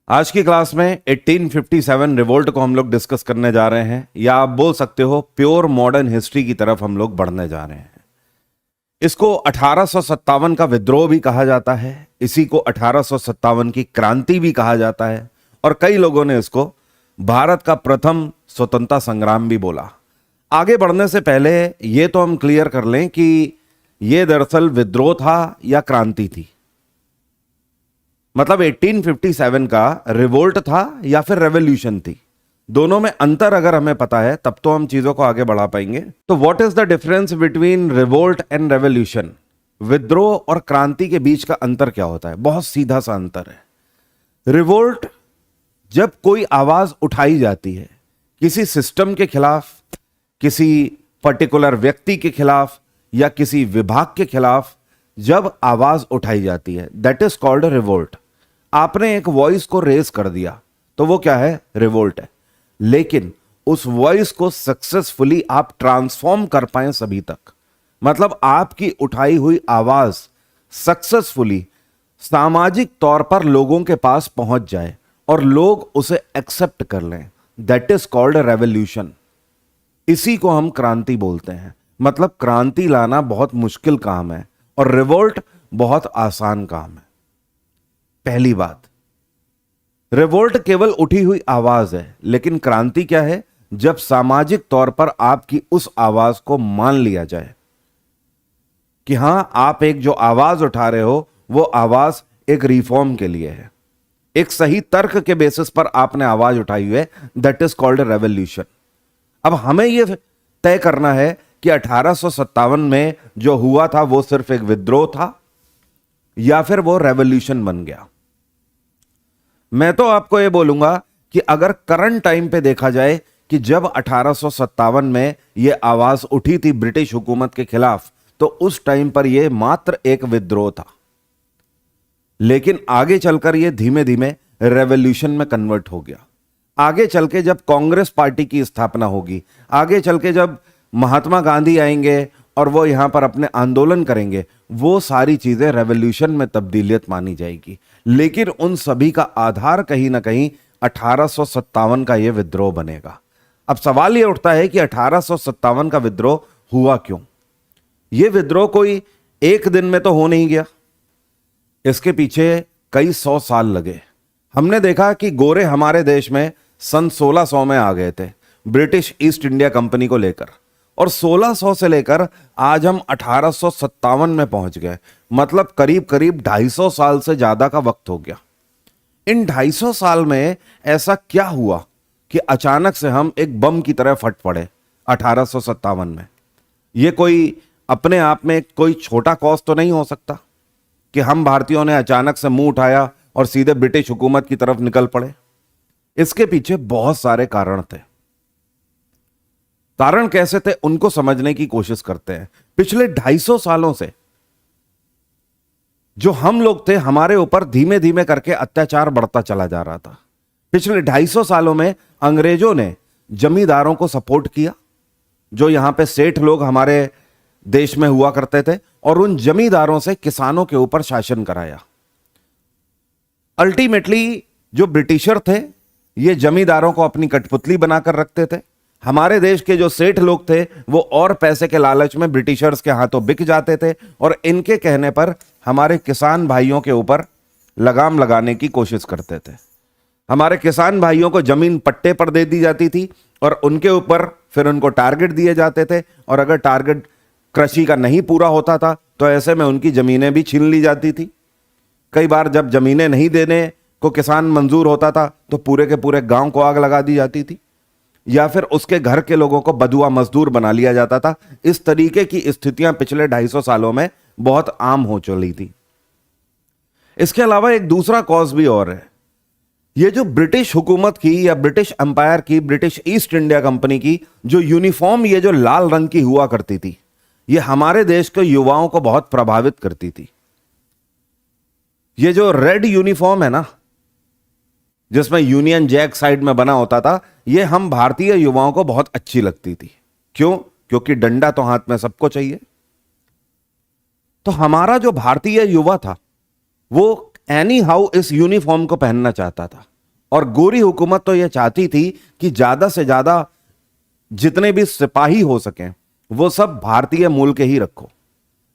आज की क्लास में 1857 रिवोल्ट को हम लोग डिस्कस करने जा रहे हैं, या आप बोल सकते हो प्योर मॉडर्न हिस्ट्री की तरफ हम लोग बढ़ने जा रहे हैं। इसको 1857 का विद्रोह भी कहा जाता है, इसी को 1857 की क्रांति भी कहा जाता है, और कई लोगों ने इसको भारत का प्रथम स्वतंत्रता संग्राम भी बोला। आगे बढ़ने से पहले ये तो हम क्लियर कर लें कि ये दरअसल विद्रोह था या क्रांति थी। मतलब 1857 का रिवोल्ट था या फिर रेवोल्यूशन थी। दोनों में अंतर अगर हमें पता है तब तो हम चीजों को आगे बढ़ा पाएंगे। तो what is the difference between revolt and revolution? विद्रोह और क्रांति के बीच का अंतर क्या होता है? बहुत सीधा सा अंतर है। रिवोल्ट जब कोई आवाज उठाई जाती है किसी सिस्टम के खिलाफ, किसी पर्टिकुलर व्यक्ति के खिलाफ या किसी विभाग के खिलाफ, जब आवाज उठाई जाती है दैट इज कॉल्ड रिवोल्ट। आपने एक वॉइस को रेज कर दिया तो वो क्या है? रिवोल्ट है। लेकिन उस वॉइस को सक्सेसफुली आप ट्रांसफॉर्म कर पाए सभी तक, मतलब आपकी उठाई हुई आवाज सक्सेसफुली सामाजिक तौर पर लोगों के पास पहुंच जाए और लोग उसे एक्सेप्ट कर लें, दैट इज कॉल्ड रेवोल्यूशन। इसी को हम क्रांति बोलते हैं। मतलब क्रांति लाना बहुत मुश्किल काम है और रिवोल्ट बहुत आसान काम है। पहली बात, रिवोल्ट केवल उठी हुई आवाज है, लेकिन क्रांति क्या है? जब सामाजिक तौर पर आपकी उस आवाज को मान लिया जाए कि हां, आप एक जो आवाज उठा रहे हो वो आवाज एक रिफॉर्म के लिए है, एक सही तर्क के बेसिस पर आपने आवाज उठाई हुई है, दैट इज कॉल्ड रेवोल्यूशन। अब हमें यह तय करना है कि 1857 में जो हुआ था वो सिर्फ एक विद्रोह था या फिर वो रेवोल्यूशन बन गया। मैं तो आपको यह बोलूंगा कि अगर करंट टाइम पे देखा जाए कि जब 1857 में यह आवाज उठी थी ब्रिटिश हुकूमत के खिलाफ, तो उस टाइम पर यह मात्र एक विद्रोह था। लेकिन आगे चलकर यह धीमे धीमे रेवोल्यूशन में कन्वर्ट हो गया। आगे चल के जब कांग्रेस पार्टी की स्थापना होगी, आगे चल के जब महात्मा गांधी आएंगे और वो यहां पर अपने आंदोलन करेंगे, वो सारी चीजें रेवोल्यूशन में तब्दीलियत मानी जाएगी। लेकिन उन सभी का आधार कहीं ना कहीं 1857 का यह विद्रोह बनेगा। अब सवाल यह उठता है कि 1857 का विद्रोह हुआ क्यों? यह विद्रोह कोई एक दिन में तो हो नहीं गया, इसके पीछे कई 100 साल लगे। हमने देखा कि गोरे हमारे देश में सन 1600 में आ गए थे ब्रिटिश ईस्ट इंडिया कंपनी को लेकर, और 1600 से लेकर आज हम 1857 में पहुंच गए। मतलब करीब करीब 250 साल से ज्यादा का वक्त हो गया। इन 250 साल में ऐसा क्या हुआ कि अचानक से हम एक बम की तरह फट पड़े 1857 में? यह कोई अपने आप में कोई छोटा कॉज तो नहीं हो सकता कि हम भारतीयों ने अचानक से मुंह उठाया और सीधे ब्रिटिश हुकूमत की तरफ निकल पड़े। इसके पीछे बहुत सारे कारण थे। कारण कैसे थे उनको समझने की कोशिश करते हैं। पिछले 250 सालों से जो हम लोग थे, हमारे ऊपर धीमे धीमे करके अत्याचार बढ़ता चला जा रहा था। पिछले 250 सालों में अंग्रेजों ने जमींदारों को सपोर्ट किया, जो यहां पे सेठ लोग हमारे देश में हुआ करते थे, और उन जमींदारों से किसानों के ऊपर शासन कराया। अल्टीमेटली जो ब्रिटिशर थे ये जमींदारों को अपनी कठपुतली बनाकर रखते थे। हमारे देश के जो सेठ लोग थे वो और पैसे के लालच में ब्रिटिशर्स के हाथों बिक जाते थे, और इनके कहने पर हमारे किसान भाइयों के ऊपर लगाम लगाने की कोशिश करते थे। हमारे किसान भाइयों को जमीन पट्टे पर दे दी जाती थी और उनके ऊपर फिर उनको टारगेट दिए जाते थे, और अगर टारगेट कृषि का नहीं पूरा होता था तो ऐसे में उनकी जमीनें भी छीन ली जाती थी। कई बार जब जमीनें नहीं देने को किसान मंजूर होता था तो पूरे के पूरे गांव को आग लगा दी जाती थी, या फिर उसके घर के लोगों को बदुआ मजदूर बना लिया जाता था। इस तरीके की स्थितियां पिछले 250 सालों में बहुत आम हो चली थी। इसके अलावा एक दूसरा कॉज भी और है। ये जो ब्रिटिश हुकूमत की या ब्रिटिश एम्पायर की, ब्रिटिश ईस्ट इंडिया कंपनी की जो यूनिफॉर्म, ये जो लाल रंग की हुआ करती थी, ये हमारे देश के युवाओं को बहुत प्रभावित करती थी। ये जो रेड यूनिफॉर्म है ना, जिसमें यूनियन जैक साइड में बना होता था, यह हम भारतीय युवाओं को बहुत अच्छी लगती थी। क्यों? क्योंकि डंडा तो हाथ में सबको चाहिए। तो हमारा जो भारतीय युवा था वो एनी हाउ इस यूनिफॉर्म को पहनना चाहता था। और गोरी हुकूमत तो यह चाहती थी कि ज्यादा से ज्यादा जितने भी सिपाही हो सकें वो सब भारतीय मूल के ही रखो।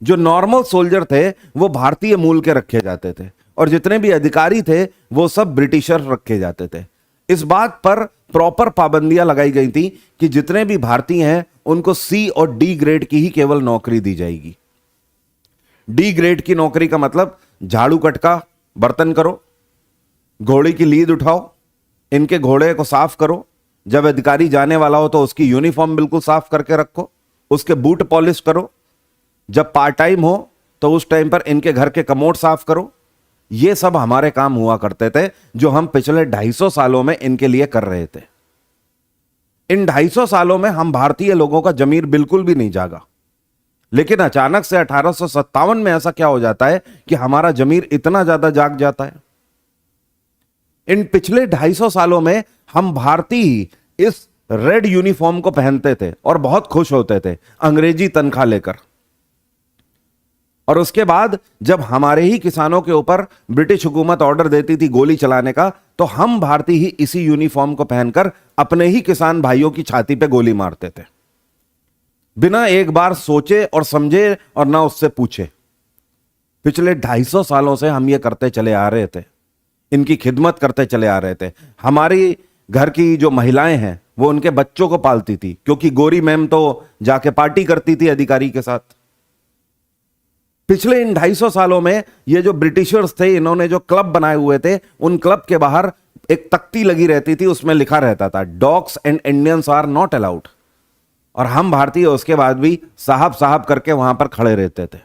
जो नॉर्मल सोल्जर थे वो भारतीय मूल के रखे जाते थे और जितने भी अधिकारी थे वो सब ब्रिटिशर रखे जाते थे। इस बात पर प्रॉपर पाबंदियां लगाई गई थी कि जितने भी भारतीय हैं उनको सी और डी ग्रेड की ही केवल नौकरी दी जाएगी। डी ग्रेड की नौकरी का मतलब झाड़ू कटका बर्तन करो, घोड़े की लीद उठाओ, इनके घोड़े को साफ करो, जब अधिकारी जाने वाला हो तो उसकी यूनिफॉर्म बिल्कुल साफ करके रखो, उसके बूट पॉलिश करो, जब पार्ट टाइम हो तो उस टाइम पर इनके घर के कमोड साफ करो। ये सब हमारे काम हुआ करते थे जो हम पिछले 250 सालों में इनके लिए कर रहे थे। इन 250 सालों में हम भारतीय लोगों का जमीर बिल्कुल भी नहीं जागा, लेकिन अचानक से 1857 में ऐसा क्या हो जाता है कि हमारा जमीर इतना ज्यादा जाग जाता है। इन पिछले 250 सालों में हम भारतीय इस रेड यूनिफॉर्म को पहनते थे और बहुत खुश होते थे अंग्रेजी तनख्वाह लेकर। और उसके बाद जब हमारे ही किसानों के ऊपर ब्रिटिश हुकूमत ऑर्डर देती थी गोली चलाने का, तो हम भारतीय ही इसी यूनिफॉर्म को पहनकर अपने ही किसान भाइयों की छाती पे गोली मारते थे, बिना एक बार सोचे और समझे और ना उससे पूछे। पिछले 250 सालों से हम ये करते चले आ रहे थे, इनकी खिदमत करते चले आ रहे थे। हमारी घर की जो महिलाएं हैं वो उनके बच्चों को पालती थी, क्योंकि गोरी मैम तो जाके पार्टी करती थी अधिकारी के साथ। पिछले इन 250 सालों में ये जो ब्रिटिशर्स थे, इन्होंने जो क्लब बनाए हुए थे, उन क्लब के बाहर एक तख्ती लगी रहती थी, उसमें लिखा रहता था dogs and Indians are not allowed. और हम भारतीय उसके बाद भी साहब साहब करके वहां पर खड़े रहते थे।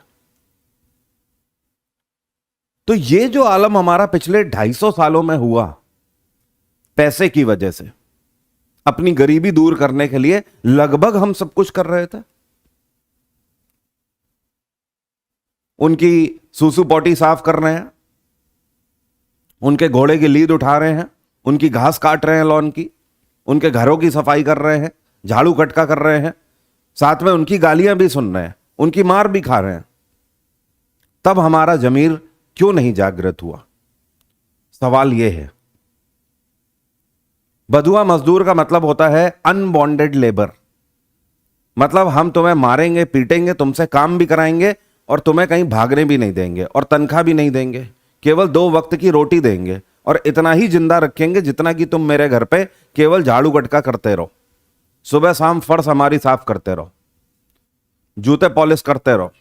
तो ये जो आलम हमारा पिछले 250 सालों में हुआ, पैसे की वजह से, अपनी गरीबी दूर करने के लिए लगभग हम सब कुछ कर रहे थे। उनकी सूसू पॉटी साफ कर रहे हैं, उनके घोड़े की लीद उठा रहे हैं, उनकी घास काट रहे हैं लॉन की, उनके घरों की सफाई कर रहे हैं, झाड़ू कटका कर रहे हैं, साथ में उनकी गालियां भी सुन रहे हैं, उनकी मार भी खा रहे हैं। तब हमारा जमीर क्यों नहीं जागृत हुआ? सवाल यह है। बधुआ मजदूर का मतलब होता है अनबॉन्डेड लेबर, मतलब हम तुम्हें मारेंगे पीटेंगे, तुमसे काम भी कराएंगे और तुम्हें कहीं भागने भी नहीं देंगे और तनख्वाह भी नहीं देंगे, केवल 2 वक्त की रोटी देंगे और इतना ही जिंदा रखेंगे जितना कि तुम मेरे घर पे केवल झाड़ू गटका करते रहो, सुबह शाम फर्श हमारी साफ करते रहो, जूते पॉलिश करते रहो।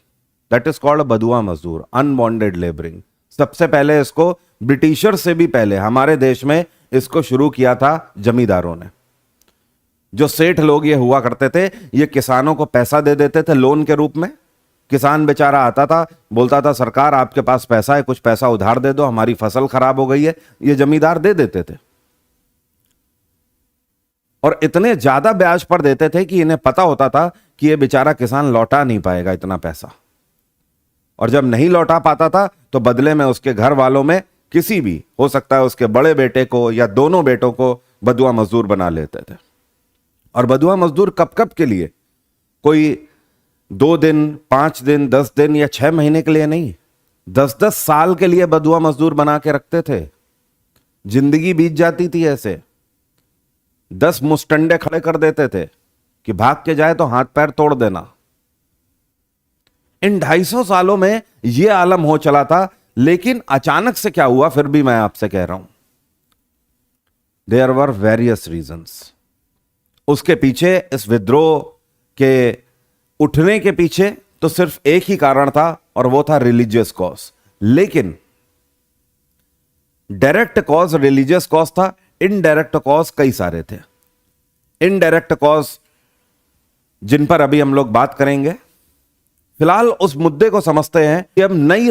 दैट इज कॉल्ड बधुआ मजदूर, अनबॉन्डेड लेबरिंग। सबसे पहले इसको ब्रिटिशर से भी पहले हमारे देश में इसको शुरू किया था जमींदारों ने। जो सेठ लोग ये हुआ करते थे, ये किसानों को पैसा दे देते थे लोन के रूप में। किसान बेचारा आता था, बोलता था सरकार आपके पास पैसा है, कुछ पैसा उधार दे दो, हमारी फसल खराब हो गई है। ये जमींदार दे देते थे और इतने ज्यादा ब्याज पर देते थे कि इन्हें पता होता था कि ये बेचारा किसान लौटा नहीं पाएगा इतना पैसा। और जब नहीं लौटा पाता था तो बदले में उसके घर वालों में किसी भी, हो सकता है उसके बड़े बेटे को या दोनों बेटों को, बधुआ मजदूर बना लेते थे। और बधुआ मजदूर कब कब के लिए? कोई 2 दिन, 5 दिन, 10 दिन या 6 महीने के लिए नहीं, 10-10 साल के लिए बधुआ मजदूर बना के रखते थे। जिंदगी बीत जाती थी ऐसे। 10 मुस्टंडे खड़े कर देते थे कि भाग के जाए तो हाथ पैर तोड़ देना। इन 250 सालों में यह आलम हो चला था, लेकिन अचानक से क्या हुआ, फिर भी मैं आपसे कह रहा हूं, देयर वर वेरियस रीजंस। उसके पीछे, इस विद्रोह के उठने के पीछे तो सिर्फ एक ही कारण था और वो था रिलीजियस कॉज। लेकिन डायरेक्ट कॉज रिलीजियस कॉज था, इनडायरेक्ट कॉज कई सारे थे। इनडायरेक्ट कॉज जिन पर अभी हम लोग बात करेंगे। फिलहाल उस मुद्दे को समझते हैं कि अब नई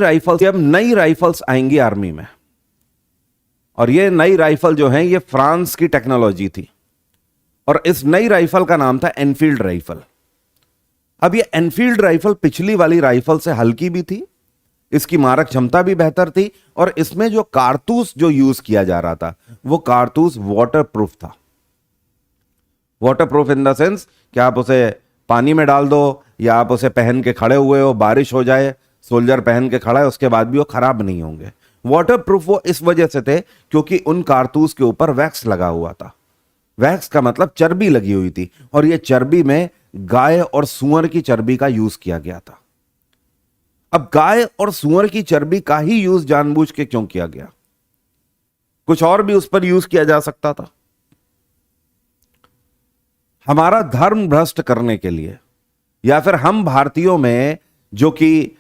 राइफल्स आएंगी आर्मी में, और ये नई राइफल जो है ये फ्रांस की टेक्नोलॉजी थी और इस नई राइफल का नाम था एनफील्ड राइफल। अब ये एनफील्ड राइफल पिछली वाली राइफल से हल्की भी थी, इसकी मारक क्षमता भी बेहतर थी और इसमें जो कारतूस जो यूज किया जा रहा था वो कारतूस वाटर प्रूफ था। Water proof in the sense कि आप उसे पानी में डाल दो या आप उसे पहन के खड़े हुए हो, बारिश हो जाए, सोल्जर पहन के खड़ा है, उसके बाद भी वो खराब नहीं होंगे। वाटर प्रूफ वो इस वजह से थे क्योंकि उन कारतूस के ऊपर वैक्स लगा हुआ था। वैक्स का मतलब चर्बी लगी हुई थी, और ये चर्बी में गाय और सूअर की चर्बी का यूज किया गया था। अब गाय और सूअर की चर्बी का ही यूज जानबूझ के क्यों किया गया? कुछ और भी उस पर यूज किया जा सकता था। हमारा धर्म भ्रष्ट करने के लिए, या फिर हम भारतीयों में जो कि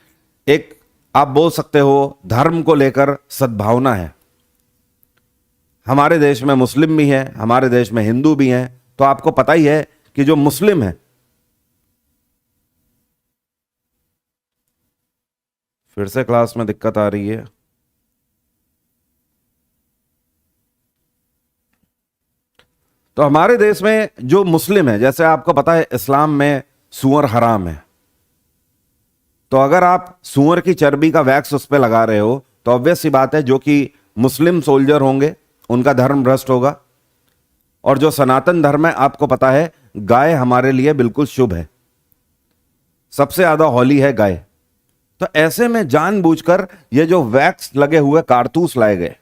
एक आप बोल सकते हो धर्म को लेकर सद्भावना है। हमारे देश में मुस्लिम भी हैं, हमारे देश में हिंदू भी हैं। तो आपको पता ही है कि जो मुस्लिम है, फिर से क्लास में दिक्कत आ रही है। तो हमारे देश में जो मुस्लिम है, जैसे आपको पता है इस्लाम में सूअर हराम है, तो अगर आप सूअर की चर्बी का वैक्स उस पर लगा रहे हो तो ऑब्वियस सी बात है जो कि मुस्लिम सोल्जर होंगे उनका धर्म भ्रष्ट होगा। और जो सनातन धर्म है, आपको पता है गाय हमारे लिए बिल्कुल शुभ है, सबसे ज्यादा हॉली है गाय। तो ऐसे में जानबूझकर ये जो वैक्स लगे हुए कारतूस लाए गए,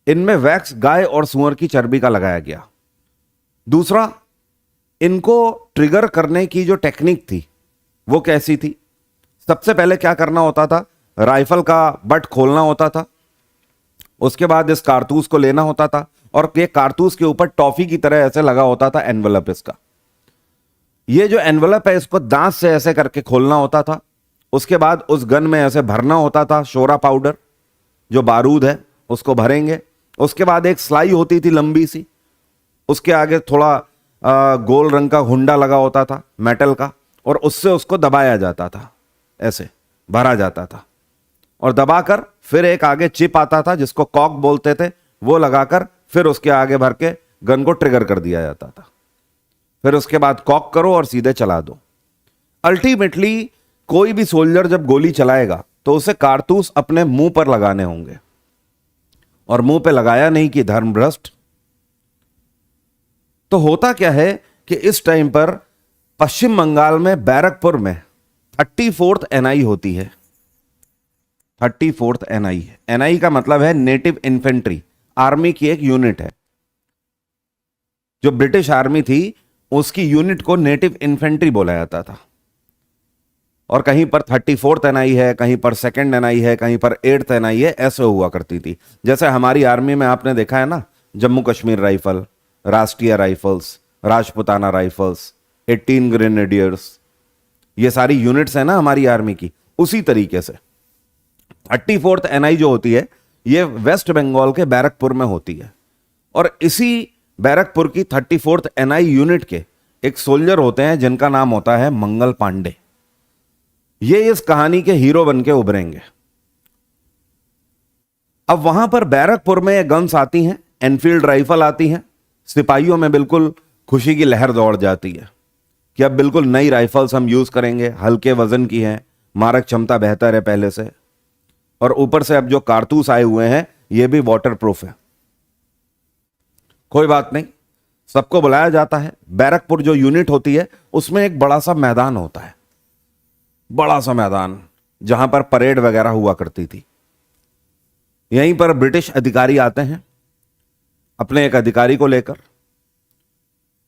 इनमें वैक्स गाय और सूअर की चर्बी का लगाया गया। दूसरा, इनको ट्रिगर करने की जो टेक्निक थी वो कैसी थी? सबसे पहले क्या करना होता था, राइफल का बट खोलना होता था, उसके बाद इस कारतूस को लेना होता था, और ये कारतूस के ऊपर टॉफी की तरह ऐसे लगा होता था एनवलप इसका। ये जो एनवलप है इसको दांत से ऐसे करके खोलना होता था। उसके बाद उस गन में ऐसे भरना होता था शोरा पाउडर, जो बारूद है उसको भरेंगे। उसके बाद एक स्लाई होती थी लंबी सी, उसके आगे थोड़ा गोल रंग का हुंडा लगा होता था मेटल का, और उससे उसको दबाया जाता था, ऐसे भरा जाता था। और दबाकर फिर एक आगे चिप आता था जिसको कॉक बोलते थे, वो लगाकर फिर उसके आगे भर के गन को ट्रिगर कर दिया जाता था। फिर उसके बाद कॉक करो और सीधे चला दो। अल्टीमेटली कोई भी सोल्जर जब गोली चलाएगा तो उसे कारतूस अपने मुंह पर लगाने होंगे, और मुंह पे लगाया नहीं कि धर्म भ्रष्ट। तो होता क्या है कि इस टाइम पर पश्चिम बंगाल में बैरकपुर में 34th NI होती है। 34th NI, NI का मतलब है नेटिव इन्फेंट्री, आर्मी की एक यूनिट है। जो ब्रिटिश आर्मी थी उसकी यूनिट को नेटिव इन्फेंट्री बोला जाता था। और कहीं पर 34th NI है, कहीं पर 2nd NI है, कहीं पर 8th NI है, ऐसे हुआ करती थी। जैसे हमारी आर्मी में आपने देखा है ना, जम्मू कश्मीर राइफल, राष्ट्रीय राइफल्स, राजपुताना राइफल्स, 18 ग्रेनेडियर्स, ये सारी यूनिट्स है ना हमारी आर्मी की। उसी तरीके से 34th NI जो होती है ये वेस्ट बंगाल के बैरकपुर में होती है। और इसी बैरकपुर की 34th NI यूनिट के एक सोल्जर होते हैं जिनका नाम होता है मंगल पांडे। ये इस कहानी के हीरो बन के उभरेंगे। अब वहां पर बैरकपुर में ये गन्स आती हैं, एनफील्ड राइफल आती हैं। सिपाहियों में बिल्कुल खुशी की लहर दौड़ जाती है कि अब बिल्कुल नई राइफल्स हम यूज करेंगे, हल्के वजन की हैं, मारक क्षमता बेहतर है पहले से, और ऊपर से अब जो कारतूस आए हुए हैं ये भी वाटर प्रूफ है। कोई बात नहीं, सबको बुलाया जाता है। बैरकपुर जो यूनिट होती है उसमें एक बड़ा सा मैदान होता है, बड़ा सा मैदान जहां पर परेड वगैरह हुआ करती थी। यहीं पर ब्रिटिश अधिकारी आते हैं अपने एक अधिकारी को लेकर,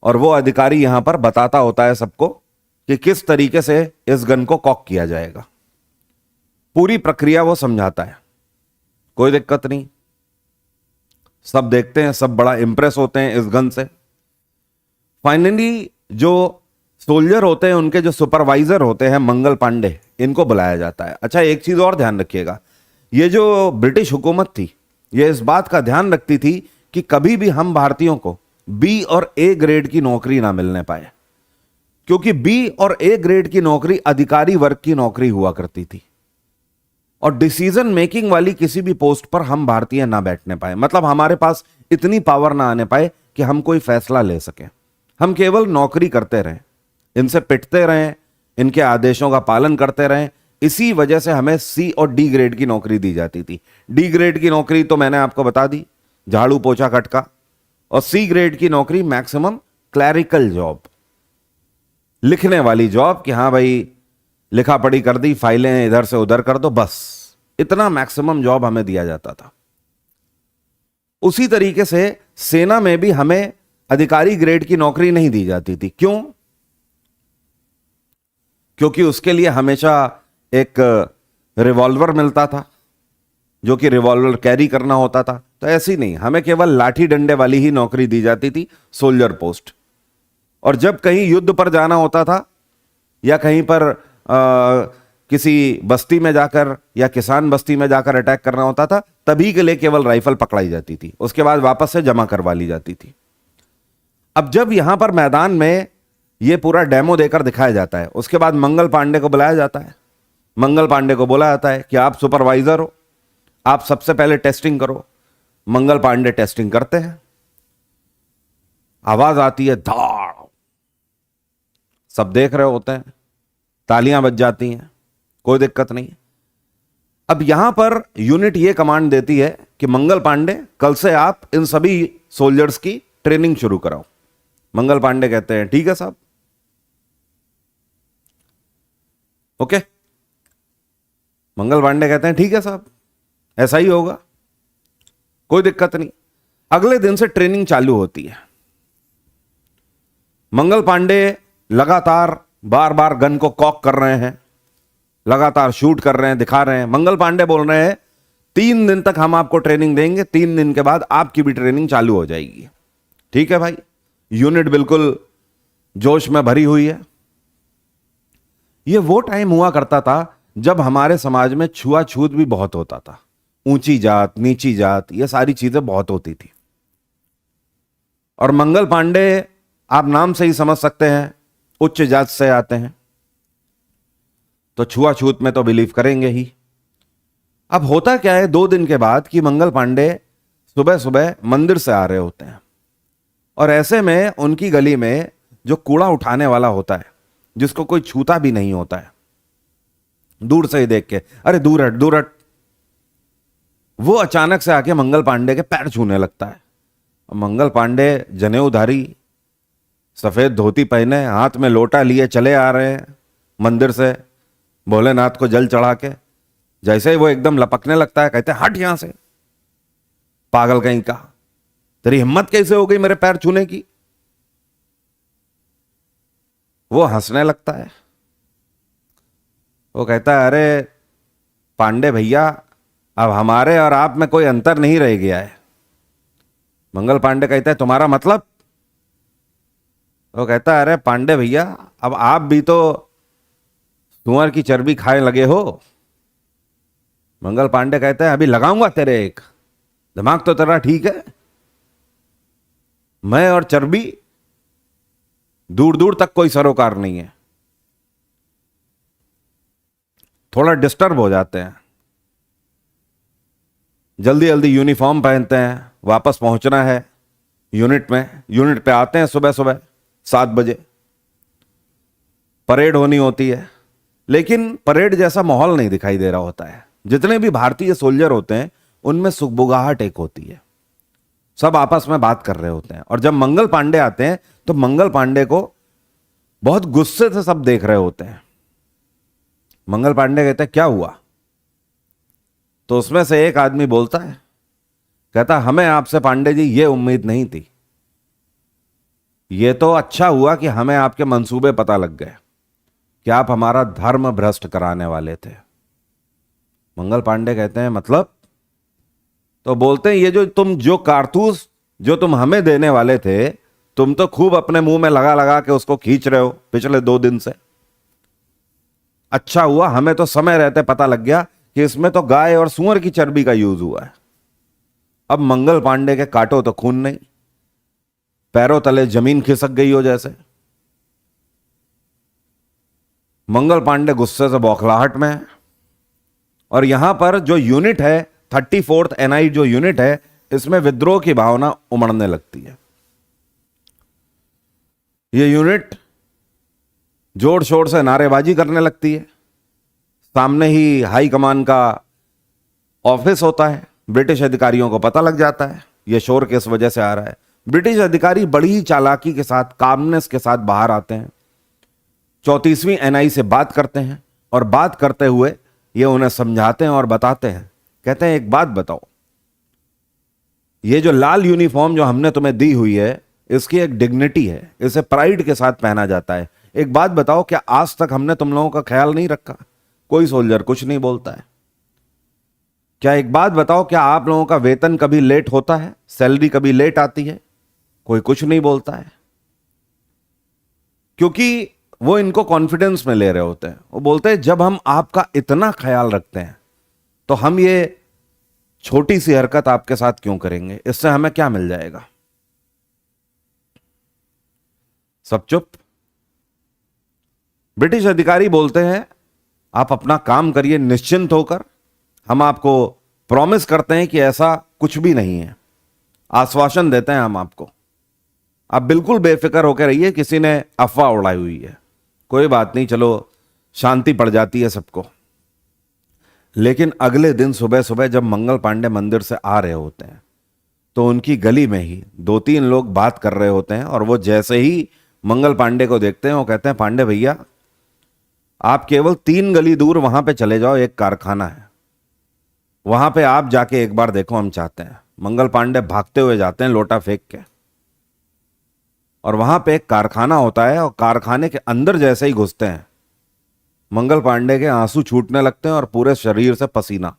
और वो अधिकारी यहां पर बताता होता है सबको कि किस तरीके से इस गन को कॉक किया जाएगा। पूरी प्रक्रिया वो समझाता है, कोई दिक्कत नहीं। सब देखते हैं, सब बड़ा इंप्रेस होते हैं इस गन से। फाइनली जो सोल्जर होते हैं उनके जो सुपरवाइजर होते हैं मंगल पांडे, इनको बुलाया जाता है। अच्छा, एक चीज और ध्यान रखिएगा, ये जो ब्रिटिश हुकूमत थी ये इस बात का ध्यान रखती थी कि कभी भी हम भारतीयों को बी और ए ग्रेड की नौकरी ना मिलने पाए, क्योंकि बी और ए ग्रेड की नौकरी अधिकारी वर्ग की नौकरी हुआ करती थी, और डिसीजन मेकिंग वाली किसी भी पोस्ट पर हम भारतीय ना बैठने पाए। मतलब हमारे पास इतनी पावर ना आने पाए कि हम कोई फैसला ले सकें। हम केवल नौकरी करते रहें, इनसे पिटते रहें, इनके आदेशों का पालन करते रहें। इसी वजह से हमें सी और डी ग्रेड की नौकरी दी जाती थी। डी ग्रेड की नौकरी तो मैंने आपको बता दी, झाड़ू पोछा खटका, और सी ग्रेड की नौकरी मैक्सिमम क्लैरिकल जॉब, लिखने वाली जॉब, कि हाँ भाई लिखा पढ़ी कर दी, फाइलें इधर से उधर कर दो, बस इतना मैक्सिमम जॉब हमें दिया जाता था। उसी तरीके से सेना में भी हमें अधिकारी ग्रेड की नौकरी नहीं दी जाती थी। क्यों? क्योंकि उसके लिए हमेशा एक रिवॉल्वर मिलता था, जो कि रिवॉल्वर कैरी करना होता था। तो ऐसी नहीं, हमें केवल लाठी डंडे वाली ही नौकरी दी जाती थी, सोल्जर पोस्ट। और जब कहीं युद्ध पर जाना होता था या कहीं पर किसी बस्ती में जाकर या किसान बस्ती में जाकर अटैक करना होता था, तभी के लिए केवल राइफल पकड़ाई जाती थी, उसके बाद वापस से जमा करवा ली जाती थी। अब जब यहां पर मैदान में यह पूरा डेमो देकर दिखाया जाता है, उसके बाद मंगल पांडे को बुलाया जाता है। मंगल पांडे को बोला जाता है कि आप सुपरवाइजर हो, आप सबसे पहले टेस्टिंग करो। मंगल पांडे टेस्टिंग करते हैं, आवाज आती है धाड़, सब देख रहे होते हैं, तालियां बज जाती हैं, कोई दिक्कत नहीं। अब यहां पर यूनिट ये कमांड देती है कि मंगल पांडे कल से आप इन सभी सोल्जर्स की ट्रेनिंग शुरू कराओ। मंगल पांडे कहते हैं ठीक है साहब, ओके। मंगल पांडे कहते हैं ठीक है साहब, ऐसा ही होगा, कोई दिक्कत नहीं। अगले दिन से ट्रेनिंग चालू होती है। मंगल पांडे लगातार बार बार गन को कॉक कर रहे हैं, लगातार शूट कर रहे हैं, दिखा रहे हैं। मंगल पांडे बोल रहे हैं 3 दिन तक हम आपको ट्रेनिंग देंगे, 3 दिन के बाद आपकी भी ट्रेनिंग चालू हो जाएगी। ठीक है भाई, यूनिट बिल्कुल जोश में भरी हुई है। यह वो टाइम हुआ करता था जब हमारे समाज में छुआछूत भी बहुत होता था, ऊंची जात नीची जात ये सारी चीजें बहुत होती थी। और मंगल पांडे आप नाम से ही समझ सकते हैं उच्च जात से आते हैं, तो छुआछूत में तो बिलीव करेंगे ही। अब होता क्या है 2 दिन के बाद कि मंगल पांडे सुबह सुबह मंदिर से आ रहे होते हैं, और ऐसे में उनकी गली में जो कूड़ा उठाने वाला होता है, जिसको कोई छूता भी नहीं होता है, दूर से ही देख के अरे दूर हट दूर हट, वो अचानक से आके मंगल पांडे के पैर छूने लगता है। मंगल पांडे जनेऊधारी, सफेद धोती पहने, हाथ में लोटा लिए चले आ रहे हैं मंदिर से भोलेनाथ को जल चढ़ा के। जैसे ही वो एकदम लपकने लगता है, कहते हैं हट यहां से, पागल कहीं का, तेरी हिम्मत कैसे हो गई मेरे पैर छूने की। वो हंसने लगता है, वो कहता है अरे पांडे भैया, अब हमारे और आप में कोई अंतर नहीं रह गया है। मंगल पांडे कहता है तुम्हारा मतलब? वो कहता है अरे पांडे भैया, अब आप भी तो सुअर की चर्बी खाने लगे हो। मंगल पांडे कहता है अभी लगाऊंगा तेरे एक, दिमाग तो तेरा ठीक है, मैं और चर्बी दूर दूर तक कोई सरोकार नहीं है। थोड़ा डिस्टर्ब हो जाते हैं, जल्दी जल्दी यूनिफॉर्म पहनते हैं, वापस पहुंचना है यूनिट में। यूनिट पे आते हैं सुबह सुबह 7 बजे, परेड होनी होती है, लेकिन परेड जैसा माहौल नहीं दिखाई दे रहा होता है। जितने भी भारतीय सोल्जर होते हैं उनमें सुगबुगाहट एक होती है, सब आपस में बात कर रहे होते हैं। और जब मंगल पांडे आते हैं तो मंगल पांडे को बहुत गुस्से से सब देख रहे होते हैं। मंगल पांडे कहते हैं क्या हुआ? तो उसमें से एक आदमी बोलता है, कहता हमें आपसे पांडे जी ये उम्मीद नहीं थी, ये तो अच्छा हुआ कि हमें आपके मंसूबे पता लग गए कि आप हमारा धर्म भ्रष्ट कराने वाले थे। मंगल पांडे कहते हैं मतलब? तो बोलते हैं ये जो कारतूस जो तुम हमें देने वाले थे, तुम तो खूब अपने मुंह में लगा लगा के उसको खींच रहे हो पिछले 2 दिन से। अच्छा हुआ हमें तो समय रहते पता लग गया कि इसमें तो गाय और सुअर की चर्बी का यूज हुआ है। अब मंगल पांडे के काटो तो खून नहीं, पैरों तले जमीन खिसक गई हो जैसे। मंगल पांडे गुस्से से बौखलाहट में है। और यहां पर जो यूनिट है 34th NI जो यूनिट है, इसमें विद्रोह की भावना उमड़ने लगती है। यह यूनिट जोर शोर से नारेबाजी करने लगती है। सामने ही हाई कमान का ऑफिस होता है, ब्रिटिश अधिकारियों को पता लग जाता है यह शोर किस वजह से आ रहा है। ब्रिटिश अधिकारी बड़ी चालाकी के साथ, कामनेस के साथ बाहर आते हैं, 34वीं NI से बात करते हैं, और बात करते हुए ये उन्हें समझाते हैं और बताते हैं, कहते हैं एक बात बताओ, ये जो लाल यूनिफॉर्म जो हमने तुम्हें दी हुई है, इसकी एक डिग्निटी है, इसे प्राइड के साथ पहना जाता है। एक बात बताओ, क्या आज तक हमने तुम लोगों का ख्याल नहीं रखा? कोई सोल्जर कुछ नहीं बोलता है। क्या एक बात बताओ, क्या आप लोगों का वेतन कभी लेट होता है? सैलरी कभी लेट आती है? कोई कुछ नहीं बोलता है, क्योंकि वो इनको कॉन्फिडेंस में ले रहे होते हैं। वो बोलते हैं जब हम आपका इतना ख्याल रखते हैं तो हम ये छोटी सी हरकत आपके साथ क्यों करेंगे? इससे हमें क्या मिल जाएगा? सब चुप। ब्रिटिश अधिकारी बोलते हैं आप अपना काम करिए निश्चिंत होकर, हम आपको प्रॉमिस करते हैं कि ऐसा कुछ भी नहीं है, आश्वासन देते हैं हम आपको, आप बिल्कुल बेफिक्र होकर रहिए, किसी ने अफवाह उड़ाई हुई है, कोई बात नहीं, चलो शांति पड़ जाती है सबको। लेकिन अगले दिन सुबह सुबह जब मंगल पांडे मंदिर से आ रहे होते हैं तो उनकी गली में ही दो तीन लोग बात कर रहे होते हैं, और वो जैसे ही मंगल पांडे को देखते हैं वो कहते हैं पांडे भैया, आप केवल 3 गली दूर वहां पे चले जाओ, एक कारखाना है, वहां पे आप जाके एक बार देखो, हम चाहते हैं। मंगल पांडे भागते हुए जाते हैं लोटा फेंक के, और वहां पे एक कारखाना होता है, और कारखाने के अंदर जैसे ही घुसते हैं मंगल पांडे के आंसू छूटने लगते हैं और पूरे शरीर से पसीना,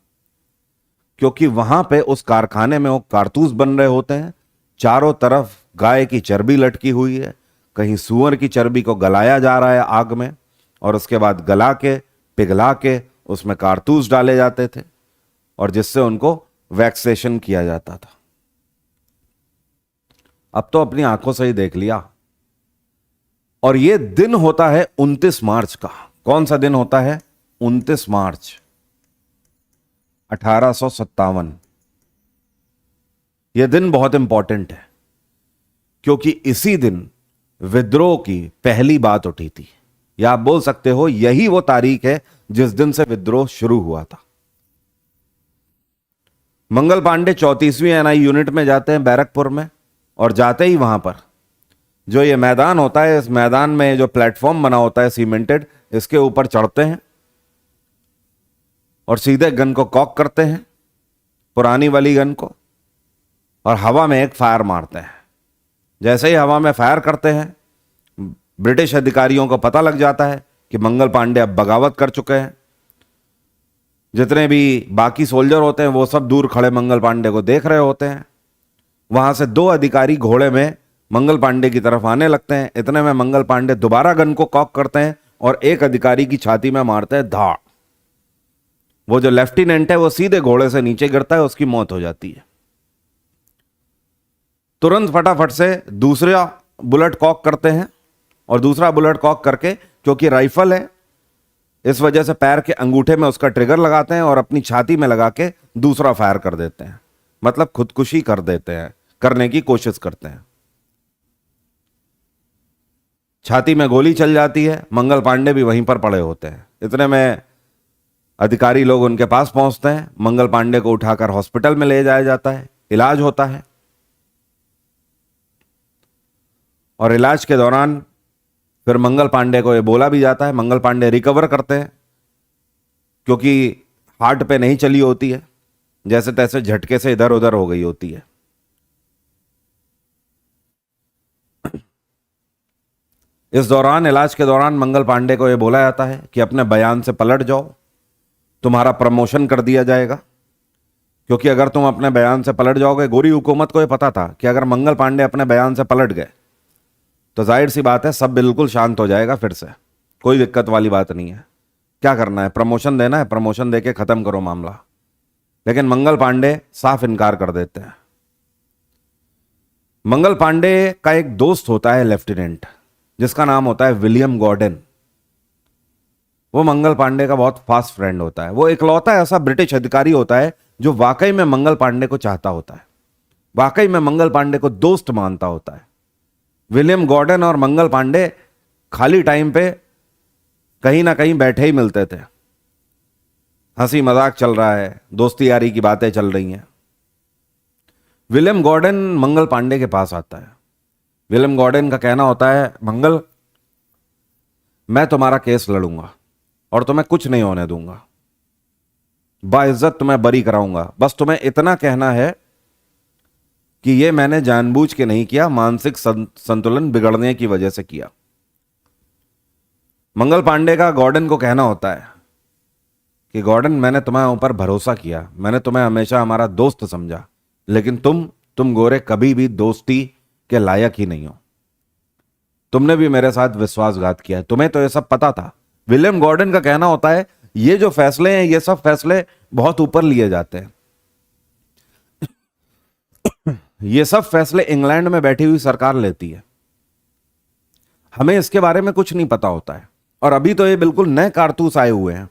क्योंकि वहां पे उस कारखाने में वो कारतूस बन रहे होते हैं। चारों तरफ गाय की चर्बी लटकी हुई है, कहीं सूअर की चर्बी को गलाया जा रहा है आग में, और उसके बाद गला के पिघला के उसमें कारतूस डाले जाते थे, और जिससे उनको वैक्सेशन किया जाता था। अब तो अपनी आंखों से ही देख लिया। और यह दिन होता है 29 मार्च का। कौन सा दिन होता है? 29 मार्च 1857। यह दिन बहुत इंपॉर्टेंट है, क्योंकि इसी दिन विद्रोह की पहली बात उठी थी, या आप बोल सकते हो यही वो तारीख है जिस दिन से विद्रोह शुरू हुआ था। मंगल पांडे 34वीं एनआई यूनिट में जाते हैं बैरकपुर में, और जाते ही वहां पर जो ये मैदान होता है, इस मैदान में जो प्लेटफॉर्म बना होता है सीमेंटेड, इसके ऊपर चढ़ते हैं और सीधे गन को कॉक करते हैं, पुरानी वाली गन को, और हवा में एक फायर मारते हैं। जैसे ही हवा में फायर करते हैं, ब्रिटिश अधिकारियों को पता लग जाता है कि मंगल पांडे अब बगावत कर चुके हैं। जितने भी बाकी सोल्जर होते हैं वो सब दूर खड़े मंगल पांडे को देख रहे होते हैं। वहां से 2 अधिकारी घोड़े में मंगल पांडे की तरफ आने लगते हैं। इतने में मंगल पांडे दोबारा गन को कॉक करते हैं और एक अधिकारी की छाती में मारते हैं धाड़। वो जो लेफ्टिनेंट है वो सीधे घोड़े से नीचे गिरता है, उसकी मौत हो जाती है। तुरंत फटाफट से दूसरा बुलेट कॉक करते हैं, और दूसरा बुलेट कॉक करके, क्योंकि राइफल है इस वजह से पैर के अंगूठे में उसका ट्रिगर लगाते हैं और अपनी छाती में लगा के दूसरा फायर कर देते हैं। मतलब खुदकुशी कर देते हैं, करने की कोशिश करते हैं। छाती में गोली चल जाती है, मंगल पांडे भी वहीं पर पड़े होते हैं। इतने में अधिकारी लोग उनके पास पहुंचते हैं, मंगल पांडे को उठाकर हॉस्पिटल में ले जाया जाता है, इलाज होता है। और इलाज के दौरान फिर मंगल पांडे को ये बोला भी जाता है, मंगल पांडे रिकवर करते हैं, क्योंकि हार्ट पे नहीं चली होती है, जैसे तैसे झटके से इधर उधर हो गई होती है। इस दौरान, इलाज के दौरान मंगल पांडे को यह बोला जाता है कि अपने बयान से पलट जाओ, तुम्हारा प्रमोशन कर दिया जाएगा। क्योंकि अगर तुम अपने बयान से पलट जाओगे, गोरी हुकूमत को यह पता था कि अगर मंगल पांडे अपने बयान से पलट गए तो जाहिर सी बात है सब बिल्कुल शांत हो जाएगा, फिर से कोई दिक्कत वाली बात नहीं है। क्या करना है? प्रमोशन देना है, प्रमोशन देके खत्म करो मामला। लेकिन मंगल पांडे साफ इनकार कर देते हैं। मंगल पांडे का एक दोस्त होता है लेफ्टिनेंट, जिसका नाम होता है विलियम गॉर्डन। वो मंगल पांडे का बहुत फास्ट फ्रेंड होता है। वो इकलौता ऐसा ब्रिटिश अधिकारी होता है जो वाकई में मंगल पांडे को चाहता होता है, वाकई में मंगल पांडे को दोस्त मानता होता है। विलियम गॉर्डन और मंगल पांडे खाली टाइम पे कहीं ना कहीं बैठे ही मिलते थे। हंसी मजाक चल रहा है, दोस्ती यारी की बातें चल रही हैं। विलियम गॉर्डन मंगल पांडे के पास आता है। विलियम गॉर्डन का कहना होता है, मंगल, मैं तुम्हारा केस लड़ूंगा और तुम्हें कुछ नहीं होने दूंगा। बाइज्जत तुम्हें बरी कराऊंगा। बस तुम्हें इतना कहना है कि ये मैंने जानबूझ के नहीं किया, मानसिक संतुलन बिगड़ने की वजह से किया। मंगल पांडे का गॉर्डन को कहना होता है कि गॉर्डन, मैंने तुम्हारे ऊपर भरोसा किया, मैंने तुम्हें हमेशा हमारा दोस्त समझा, लेकिन तुम गोरे कभी भी दोस्ती के लायक ही नहीं हो। तुमने भी मेरे साथ विश्वासघात किया है, तुम्हें तो ये सब पता था। विलियम गॉर्डन का कहना होता है ये जो फैसले हैं, ये सब फैसले बहुत ऊपर लिए जाते हैं। ये सब फैसले इंग्लैंड में बैठी हुई सरकार लेती है, हमें इसके बारे में कुछ नहीं पता होता है। और अभी तो ये बिल्कुल नए कारतूस आए हुए हैं,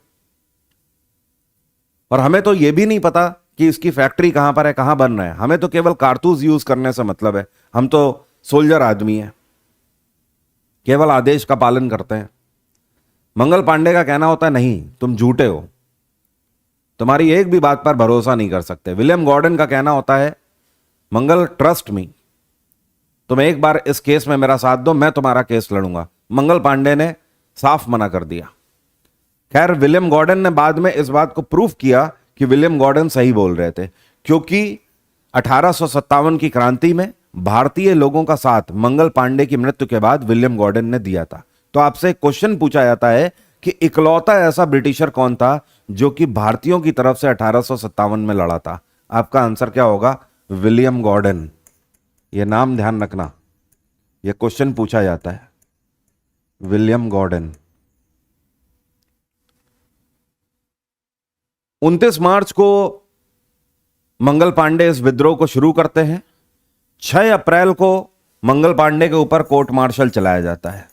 और हमें तो ये भी नहीं पता कि इसकी फैक्ट्री कहां पर है, कहां बन रहा है। हमें तो केवल कारतूस यूज करने से मतलब है। हम तो सोल्जर आदमी हैं, केवल आदेश का पालन करते हैं। मंगल पांडे का कहना होता है नहीं, तुम झूठे हो, तुम्हारी एक भी बात पर भरोसा नहीं कर सकते। विलियम गॉर्डन का कहना होता है मंगल, ट्रस्ट मी, तुम एक बार इस केस में मेरा साथ दो, मैं तुम्हारा केस लड़ूंगा। मंगल पांडे ने साफ मना कर दिया। खैर, विलियम गॉर्डन ने बाद में इस बात को प्रूफ किया कि विलियम गॉर्डन सही बोल रहे थे, क्योंकि 1857 की क्रांति में भारतीय लोगों का साथ मंगल पांडे की मृत्यु के बाद विलियम गॉर्डन ने दिया था। तो आपसे एक क्वेश्चन पूछा जाता है कि इकलौता ऐसा ब्रिटिशर कौन था जो कि भारतीयों की तरफ से 1857 में लड़ा था? आपका आंसर क्या होगा? William Gordon. यह नाम ध्यान रखना, यह क्वेश्चन पूछा जाता है, विलियम गॉर्डन। 29 मार्च को मंगल पांडे इस विद्रोह को शुरू करते हैं। 6 अप्रैल को मंगल पांडे के ऊपर कोर्ट मार्शल चलाया जाता है।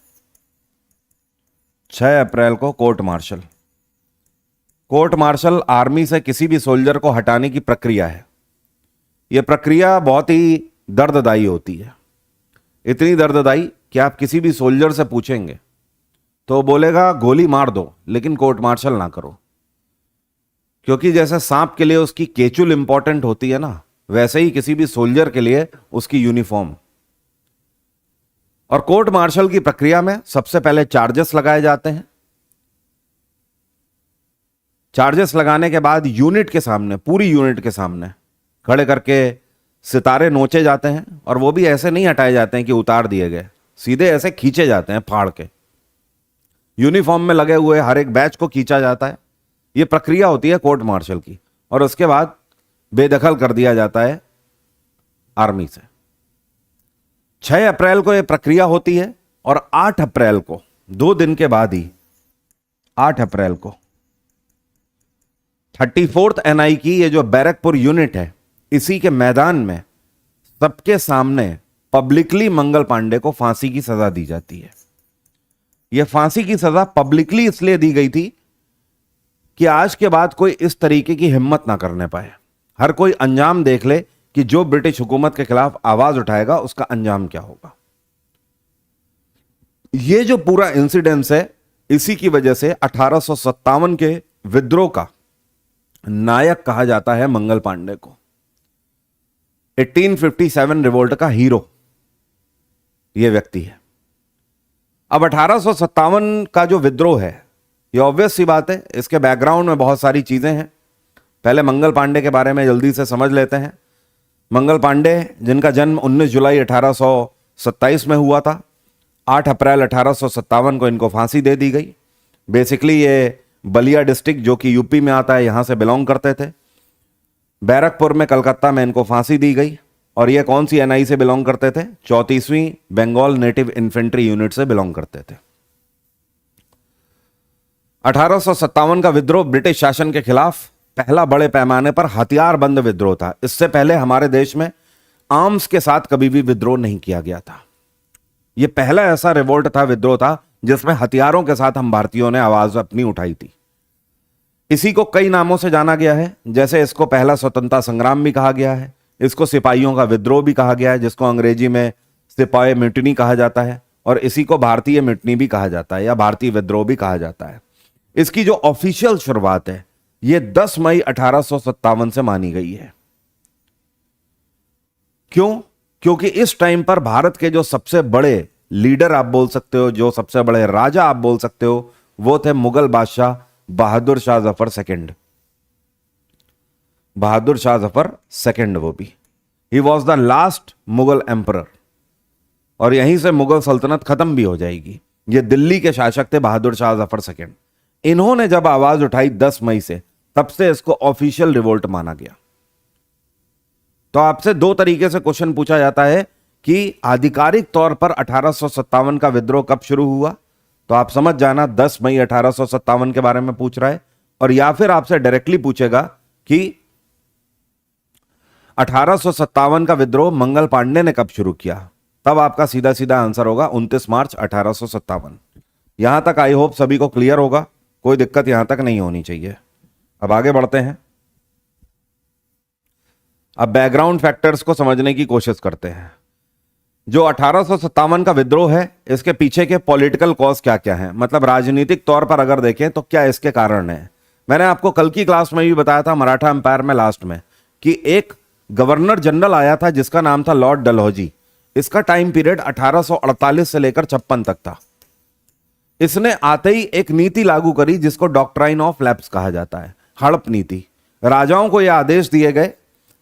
6 अप्रैल को court martial. Court martial army से किसी भी सोल्जर को हटाने की प्रक्रिया है। यह प्रक्रिया बहुत ही दर्ददायी होती है, इतनी दर्ददायी कि आप किसी भी सोल्जर से पूछेंगे तो बोलेगा गोली मार दो, लेकिन कोर्ट मार्शल ना करो। क्योंकि जैसे सांप के लिए उसकी केचुल इंपॉर्टेंट होती है ना, वैसे ही किसी भी सोल्जर के लिए उसकी यूनिफॉर्म। और कोर्ट मार्शल की प्रक्रिया में सबसे पहले चार्जेस लगाए जाते हैं। चार्जेस लगाने के बाद यूनिट के सामने, पूरी यूनिट के सामने खड़े करके सितारे नोचे जाते हैं, और वो भी ऐसे नहीं हटाए जाते हैं कि उतार दिए गए, सीधे ऐसे खींचे जाते हैं फाड़ के। यूनिफॉर्म में लगे हुए हर एक बैच को खींचा जाता है। यह प्रक्रिया होती है कोर्ट मार्शल की, और उसके बाद बेदखल कर दिया जाता है आर्मी से। 6 अप्रैल को यह प्रक्रिया होती है, और 8 अप्रैल को, 2 दिन के बाद ही 8 अप्रैल को 34th NI की ये जो बैरकपुर यूनिट है, इसी के मैदान में सबके सामने पब्लिकली मंगल पांडे को फांसी की सजा दी जाती है। यह फांसी की सजा पब्लिकली इसलिए दी गई थी कि आज के बाद कोई इस तरीके की हिम्मत ना करने पाए। हर कोई अंजाम देख ले कि जो ब्रिटिश हुकूमत के खिलाफ आवाज उठाएगा उसका अंजाम क्या होगा। यह जो पूरा इंसिडेंस है, इसी की वजह से 1857 के विद्रोह का नायक कहा जाता है मंगल पांडे को। 1857 रिवोल्ट का हीरो यह व्यक्ति है। अब 1857 का जो विद्रोह है, ये ऑब्वियस सी बात है, इसके बैकग्राउंड में बहुत सारी चीजें हैं। पहले मंगल पांडे के बारे में जल्दी से समझ लेते हैं। मंगल पांडे, जिनका जन्म 19 जुलाई 1827 में हुआ था, 8 अप्रैल 1857 को इनको फांसी दे दी गई। बेसिकली ये बलिया डिस्ट्रिक्ट, जो कि यूपी में आता है, यहां से बिलोंग करते थे। बैरकपुर में, कलकत्ता में इनको फांसी दी गई। और ये कौन सी NI से बिलोंग करते थे? 34वीं बंगाल नेटिव इन्फेंट्री यूनिट से बिलोंग करते थे। 1857 का विद्रोह ब्रिटिश शासन के खिलाफ पहला बड़े पैमाने पर हथियारबंद विद्रोह था। इससे पहले हमारे देश में आर्म्स के साथ कभी भी विद्रोह नहीं किया गया था। यह पहला ऐसा रिवोल्ट था, विद्रोह था, जिसमें हथियारों के साथ हम भारतीयों ने आवाज अपनी उठाई थी। इसी को कई नामों से जाना गया है, जैसे इसको पहला स्वतंत्रता संग्राम भी कहा गया है, इसको सिपाहियों का विद्रोह भी कहा गया है, जिसको अंग्रेजी में सिपाही म्यूटिनी कहा जाता है, और इसी को भारतीय म्यूटिनी भी कहा जाता है, या भारतीय विद्रोह भी कहा जाता है। इसकी जो ऑफिशियल शुरुआत है, यह 10 मई 1857 से मानी गई है। क्यों? क्योंकि इस टाइम पर भारत के जो सबसे बड़े लीडर आप बोल सकते हो, जो सबसे बड़े राजा आप बोल सकते हो, वो थे मुगल बादशाह बहादुर शाह जफर सेकंड। बहादुर शाह जफर सेकंड, वो भी he was the last Mughal emperor, और यहीं से मुगल सल्तनत खत्म भी हो जाएगी। ये दिल्ली के शासक थे बहादुर शाह जफर सेकंड। इन्होंने जब आवाज उठाई 10 मई से, तब से इसको ऑफिशियल रिवोल्ट माना गया। तो आपसे दो तरीके से क्वेश्चन पूछा जाता है कि आधिकारिक तौर पर 1857 का विद्रोह कब शुरू हुआ, तो आप समझ जाना 10 मई 1857 के बारे में पूछ रहा है। और या फिर आपसे डायरेक्टली पूछेगा कि 1857 का विद्रोह मंगल पांडे ने कब शुरू किया, तब आपका सीधा सीधा आंसर होगा 29 मार्च 1857। यहां तक आई होप सभी को क्लियर होगा, कोई दिक्कत यहां तक नहीं होनी चाहिए। अब आगे बढ़ते हैं। अब बैकग्राउंड फैक्टर्स को समझने की कोशिश करते हैं। जो 1857 का विद्रोह है, इसके पीछे के पॉलिटिकल कॉज क्या क्या हैं, मतलब राजनीतिक तौर पर अगर देखें तो क्या इसके कारण हैं। मैंने आपको कल की क्लास में भी बताया था, मराठा एम्पायर में लास्ट में, कि एक गवर्नर जनरल आया था जिसका नाम था लॉर्ड डलहौजी। इसका टाइम पीरियड 1848 से लेकर 56 तक था। इसने आते ही एक नीति लागू करी जिसको डॉक्ट्राइन ऑफ लैप्स कहा जाता है, हड़प नीति। राजाओं को यह आदेश दिए गए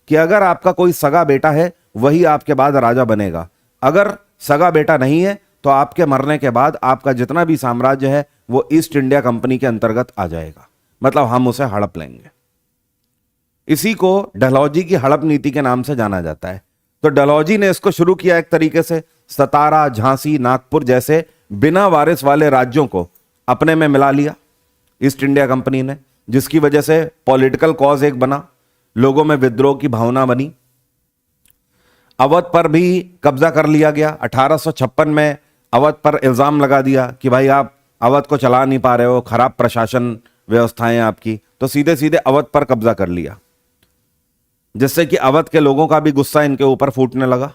कि अगर आपका कोई सगा बेटा है वही आपके बाद राजा बनेगा, अगर सगा बेटा नहीं है तो आपके मरने के बाद आपका जितना भी साम्राज्य है वो ईस्ट इंडिया कंपनी के अंतर्गत आ जाएगा, मतलब हम उसे हड़प लेंगे। इसी को डलहौजी की हड़प नीति के नाम से जाना जाता है। तो डलहौजी ने इसको शुरू किया एक तरीके से, सतारा, झांसी, नागपुर जैसे बिना वारिस वाले राज्यों को अपने में मिला लिया ईस्ट इंडिया कंपनी ने, जिसकी वजह से पॉलिटिकल कॉज एक बना, लोगों में विद्रोह की भावना बनी। अवध पर भी कब्जा कर लिया गया। 1856 में अवध पर इल्जाम लगा दिया कि भाई आप अवध को चला नहीं पा रहे हो, खराब प्रशासन व्यवस्थाएं आपकी, तो सीधे सीधे अवध पर कब्जा कर लिया, जिससे कि अवध के लोगों का भी गुस्सा इनके ऊपर फूटने लगा।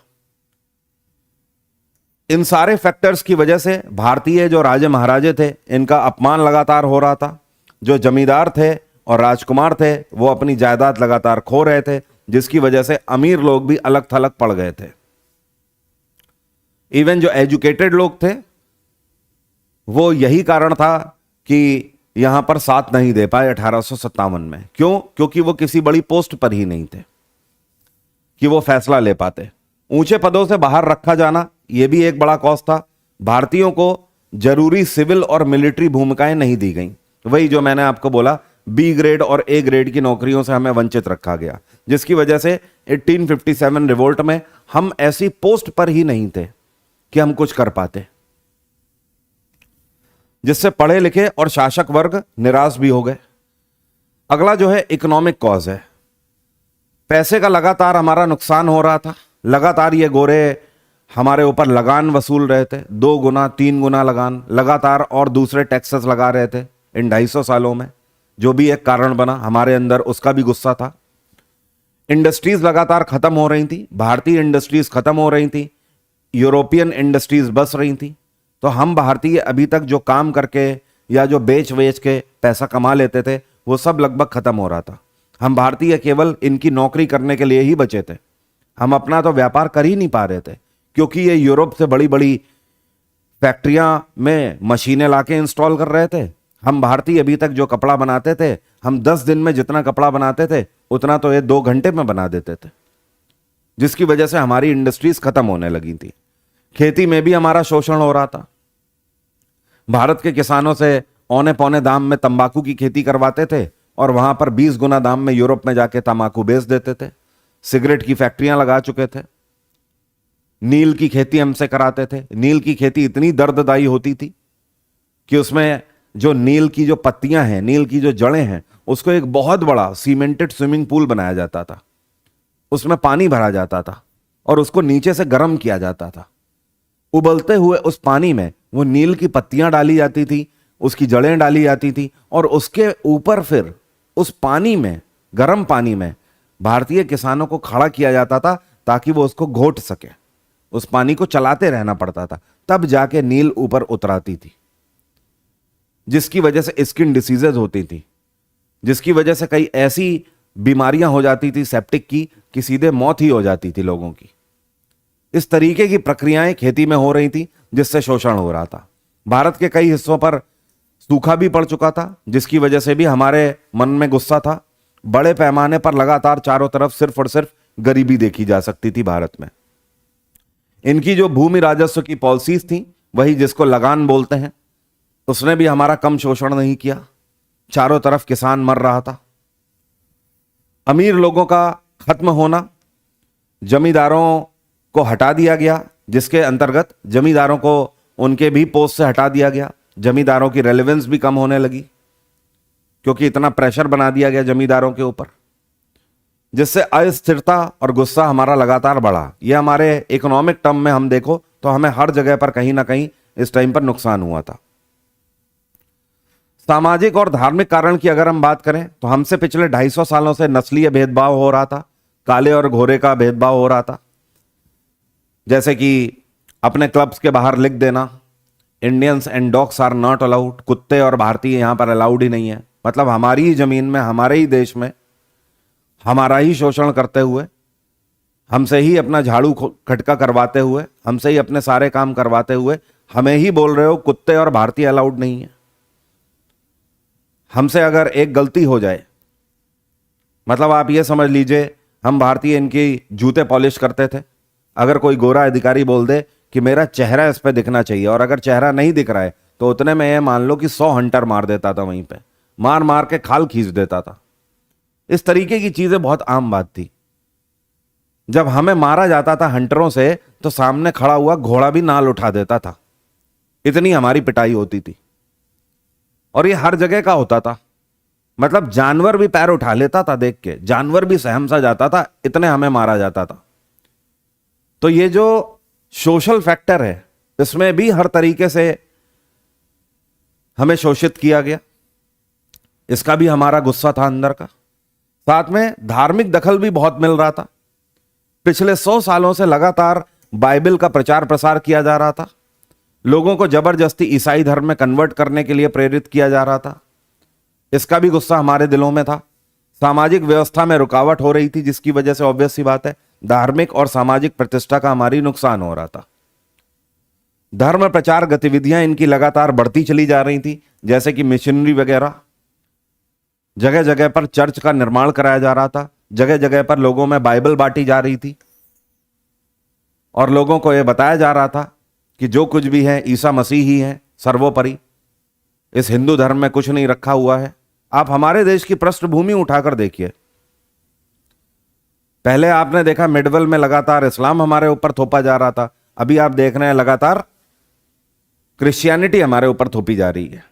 इन सारे फैक्टर्स की वजह से भारतीय जो राजे महाराजे थे इनका अपमान लगातार हो रहा था। जो जमींदार थे और राजकुमार थे वो अपनी जायदाद लगातार खो रहे थे, जिसकी वजह से अमीर लोग भी अलग थलग पड़ गए थे। इवन जो एजुकेटेड लोग थे वो यही कारण था कि यहां पर साथ नहीं दे पाए 1857 में। क्यों? क्योंकि वो किसी बड़ी पोस्ट पर ही नहीं थे कि वो फैसला ले पाते। ऊंचे पदों से बाहर रखा जाना यह भी एक बड़ा कॉज था। भारतीयों को जरूरी सिविल और मिलिट्री भूमिकाएं नहीं दी गई। वही जो मैंने आपको बोला, बी ग्रेड और ए ग्रेड की नौकरियों से हमें वंचित रखा गया, जिसकी वजह से 1857 रिवोल्ट में हम ऐसी पोस्ट पर ही नहीं थे कि हम कुछ कर पाते, जिससे पढ़े लिखे और शासक वर्ग निराश भी हो गए। अगला जो है इकोनॉमिक कॉज है। पैसे का लगातार हमारा नुकसान हो रहा था। लगातार ये गोरे हमारे ऊपर लगान वसूल रहे थे, 2 गुना 3 गुना लगान लगातार, और दूसरे टैक्सेस लगा रहे थे इन 250 सालों में, जो भी एक कारण बना हमारे अंदर उसका भी गुस्सा था। इंडस्ट्रीज लगातार खत्म हो रही थी, भारतीय इंडस्ट्रीज खत्म हो रही थी, यूरोपियन इंडस्ट्रीज बस रही थी। तो हम भारतीय अभी तक जो काम करके या जो बेच वेच के पैसा कमा लेते थे वो सब लगभग खत्म हो रहा था। हम भारतीय केवल इनकी नौकरी करने के लिए ही बचे थे। हम अपना तो व्यापार कर ही नहीं पा रहे थे, क्योंकि ये यूरोप से बड़ी बड़ी फैक्ट्रियां में मशीनें लाके इंस्टॉल कर रहे थे। हम भारतीय अभी तक जो कपड़ा बनाते थे, हम 10 दिन में जितना कपड़ा बनाते थे उतना तो ये 2 घंटे में बना देते थे, जिसकी वजह से हमारी इंडस्ट्रीज खत्म होने लगी थी। खेती में भी हमारा शोषण हो रहा था। भारत के किसानों से औने पौने दाम में तंबाकू की खेती करवाते थे और वहां पर 20 गुना दाम में यूरोप में जाके तंबाकू बेच देते थे। सिगरेट की फैक्ट्रियां लगा चुके थे। नील की खेती हमसे कराते थे। नील की खेती इतनी दर्ददायी होती थी कि उसमें जो नील की जो पत्तियां हैं, नील की जो जड़ें हैं, उसको एक बहुत बड़ा सीमेंटेड स्विमिंग पूल बनाया जाता था। उसमें पानी भरा जाता था और उसको नीचे से गर्म किया जाता था। उबलते हुए उस पानी में वो नील की पत्तियां डाली जाती थी, उसकी जड़ें डाली जाती थी, और उसके ऊपर फिर उस पानी में, गर्म पानी में भारतीय किसानों को खड़ा किया जाता था ताकि वो उसको घोट सके। उस पानी को चलाते रहना पड़ता था, तब जाके नील ऊपर उतराती थी, जिसकी वजह से स्किन डिसीजेज होती थी, जिसकी वजह से कई ऐसी बीमारियां हो जाती थी सेप्टिक की कि सीधे मौत ही हो जाती थी लोगों की। इस तरीके की प्रक्रियाएं खेती में हो रही थी, जिससे शोषण हो रहा था। भारत के कई हिस्सों पर सूखा भी पड़ चुका था, जिसकी वजह से भी हमारे मन में गुस्सा था। बड़े पैमाने पर लगातार चारों तरफ सिर्फ और सिर्फ गरीबी देखी जा सकती थी भारत में। इनकी जो भूमि राजस्व की पॉलिसीज थी, वही जिसको लगान बोलते हैं, उसने भी हमारा कम शोषण नहीं किया। चारों तरफ किसान मर रहा था। अमीर लोगों का खत्म होना, जमींदारों को हटा दिया गया, जिसके अंतर्गत जमींदारों को उनके भी पोस्ट से हटा दिया गया। जमींदारों की रेलेवेंस भी कम होने लगी क्योंकि इतना प्रेशर बना दिया गया जमींदारों के ऊपर, जिससे अस्थिरता और गुस्सा हमारा लगातार बढ़ा। यह हमारे इकोनॉमिक टर्म में हम देखो तो हमें हर जगह पर कहीं ना कहीं इस टाइम पर नुकसान हुआ था। सामाजिक और धार्मिक कारण की अगर हम बात करें तो हमसे पिछले 250 सालों से नस्लीय भेदभाव हो रहा था, काले और गोरे का भेदभाव हो रहा था। जैसे कि अपने क्लब्स के बाहर लिख देना, Indians and dogs are not allowed, कुत्ते और भारतीय यहां पर अलाउड ही नहीं है। मतलब हमारी ही जमीन में, हमारे ही देश में हमारा ही शोषण करते हुए, हमसे ही अपना झाड़ू खटका करवाते हुए, हमसे ही अपने सारे काम करवाते हुए हमें ही बोल रहे हो कुत्ते और भारतीय अलाउड नहीं है। हमसे अगर एक गलती हो जाए, मतलब आप ये समझ लीजिए हम भारतीय इनकी जूते पॉलिश करते थे, अगर कोई गोरा अधिकारी बोल दे कि मेरा चेहरा इस पे दिखना चाहिए, और अगर चेहरा नहीं दिख रहा है तो उतने में ये मान लो कि 100 हंटर मार देता था, वहीं पे मार मार के खाल खींच देता था। इस तरीके की चीजें बहुत आम बात थी। जब हमें मारा जाता था हंटरों से तो सामने खड़ा हुआ घोड़ा भी नाल उठा देता था, इतनी हमारी पिटाई होती थी। और ये हर जगह का होता था, मतलब जानवर भी पैर उठा लेता था देख के, जानवर भी सहम सा जाता था, इतने हमें मारा जाता था। तो ये जो सोशल फैक्टर है, इसमें भी हर तरीके से हमें शोषित किया गया। इसका भी हमारा गुस्सा था अंदर का। साथ में धार्मिक दखल भी बहुत मिल रहा था। पिछले 100 सालों से लगातार बाइबल का प्रचार प्रसार किया जा रहा था। लोगों को जबरदस्ती ईसाई धर्म में कन्वर्ट करने के लिए प्रेरित किया जा रहा था। इसका भी गुस्सा हमारे दिलों में था। सामाजिक व्यवस्था में रुकावट हो रही थी, जिसकी वजह से ऑब्वियस सी बात है धार्मिक और सामाजिक प्रतिष्ठा का हमारी नुकसान हो रहा था। धर्म प्रचार गतिविधियां इनकी लगातार बढ़ती चली जा रही थी, जैसे कि मिशनरी वगैरह। जगह जगह पर चर्च का निर्माण कराया जा रहा था, जगह जगह पर लोगों में बाइबल बांटी जा रही थी, और लोगों को यह बताया जा रहा था कि जो कुछ भी है ईसा मसीह ही है सर्वोपरि, इस हिंदू धर्म में कुछ नहीं रखा हुआ है। आप हमारे देश की पृष्ठभूमि उठाकर देखिए। पहले आपने देखा मिडवेल में लगातार इस्लाम हमारे ऊपर थोपा जा रहा था, अभी आप देख रहे हैं लगातार क्रिश्चियनिटी हमारे ऊपर थोपी जा रही है।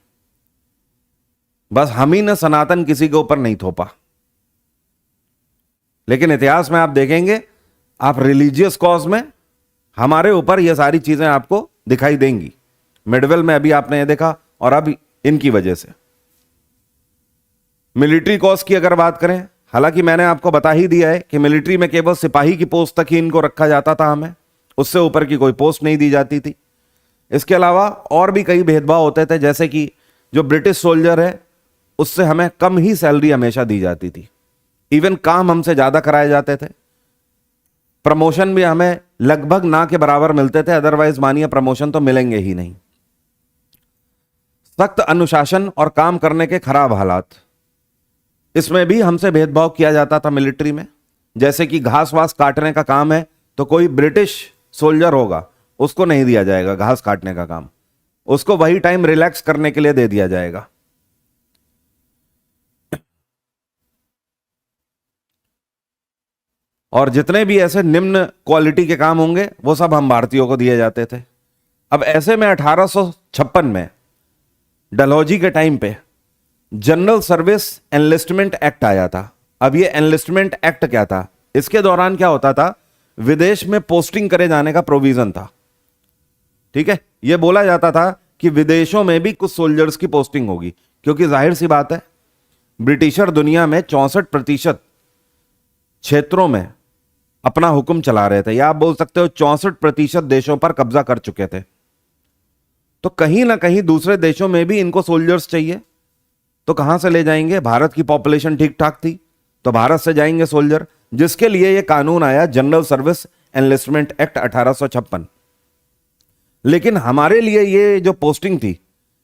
बस हम ही ने सनातन किसी के ऊपर नहीं थोपा, लेकिन इतिहास में आप देखेंगे, आप रिलीजियस कॉज में हमारे ऊपर ये सारी चीजें आपको दिखाई देंगी। मिडवेल में अभी आपने ये देखा, और अब इनकी वजह से मिलिट्री कॉज की अगर बात करें, हालांकि मैंने आपको बता ही दिया है कि मिलिट्री में केवल सिपाही की पोस्ट तक ही इनको रखा जाता था, हमें उससे ऊपर की कोई पोस्ट नहीं दी जाती थी। इसके अलावा और भी कई भेदभाव होते थे, जैसे कि जो ब्रिटिश सोल्जर है उससे हमें कम ही सैलरी हमेशा दी जाती थी। इवन काम हमसे ज्यादा कराए जाते थे। प्रमोशन भी हमें लगभग ना के बराबर मिलते थे, अदरवाइज मानिए प्रमोशन तो मिलेंगे ही नहीं। सख्त अनुशासन और काम करने के खराब हालात, इसमें भी हमसे भेदभाव किया जाता था मिलिट्री में। जैसे कि घास वास काटने का काम है तो कोई ब्रिटिश सोल्जर होगा, उसको नहीं दिया जाएगा घास काटने का काम, उसको वही टाइम रिलैक्स करने के लिए दे दिया जाएगा। और जितने भी ऐसे निम्न क्वालिटी के काम होंगे वो सब हम भारतीयों को दिए जाते थे। अब ऐसे में 1856 में डलहौजी के टाइम पे जनरल सर्विस एनलिस्टमेंट एक्ट आया था। अब ये एनलिस्टमेंट एक्ट क्या था? इसके दौरान क्या होता था, विदेश में पोस्टिंग करे जाने का प्रोविजन था। ठीक है, यह बोला जाता था कि विदेशों में भी कुछ सोल्जर्स की पोस्टिंग होगी, क्योंकि जाहिर सी बात है ब्रिटिशर दुनिया में 64% क्षेत्रों में अपना हुक्म चला रहे थे, या आप बोल सकते हो 64% देशों पर कब्जा कर चुके थे। तो कहीं ना कहीं दूसरे देशों में भी इनको सोल्जर्स चाहिए, तो कहां से ले जाएंगे? भारत की पॉपुलेशन ठीक ठाक थी तो भारत से जाएंगे सोल्जर, जिसके लिए यह कानून आया जनरल सर्विस एनलिस्टमेंट एक्ट 1856। लेकिन हमारे लिए ये जो पोस्टिंग थी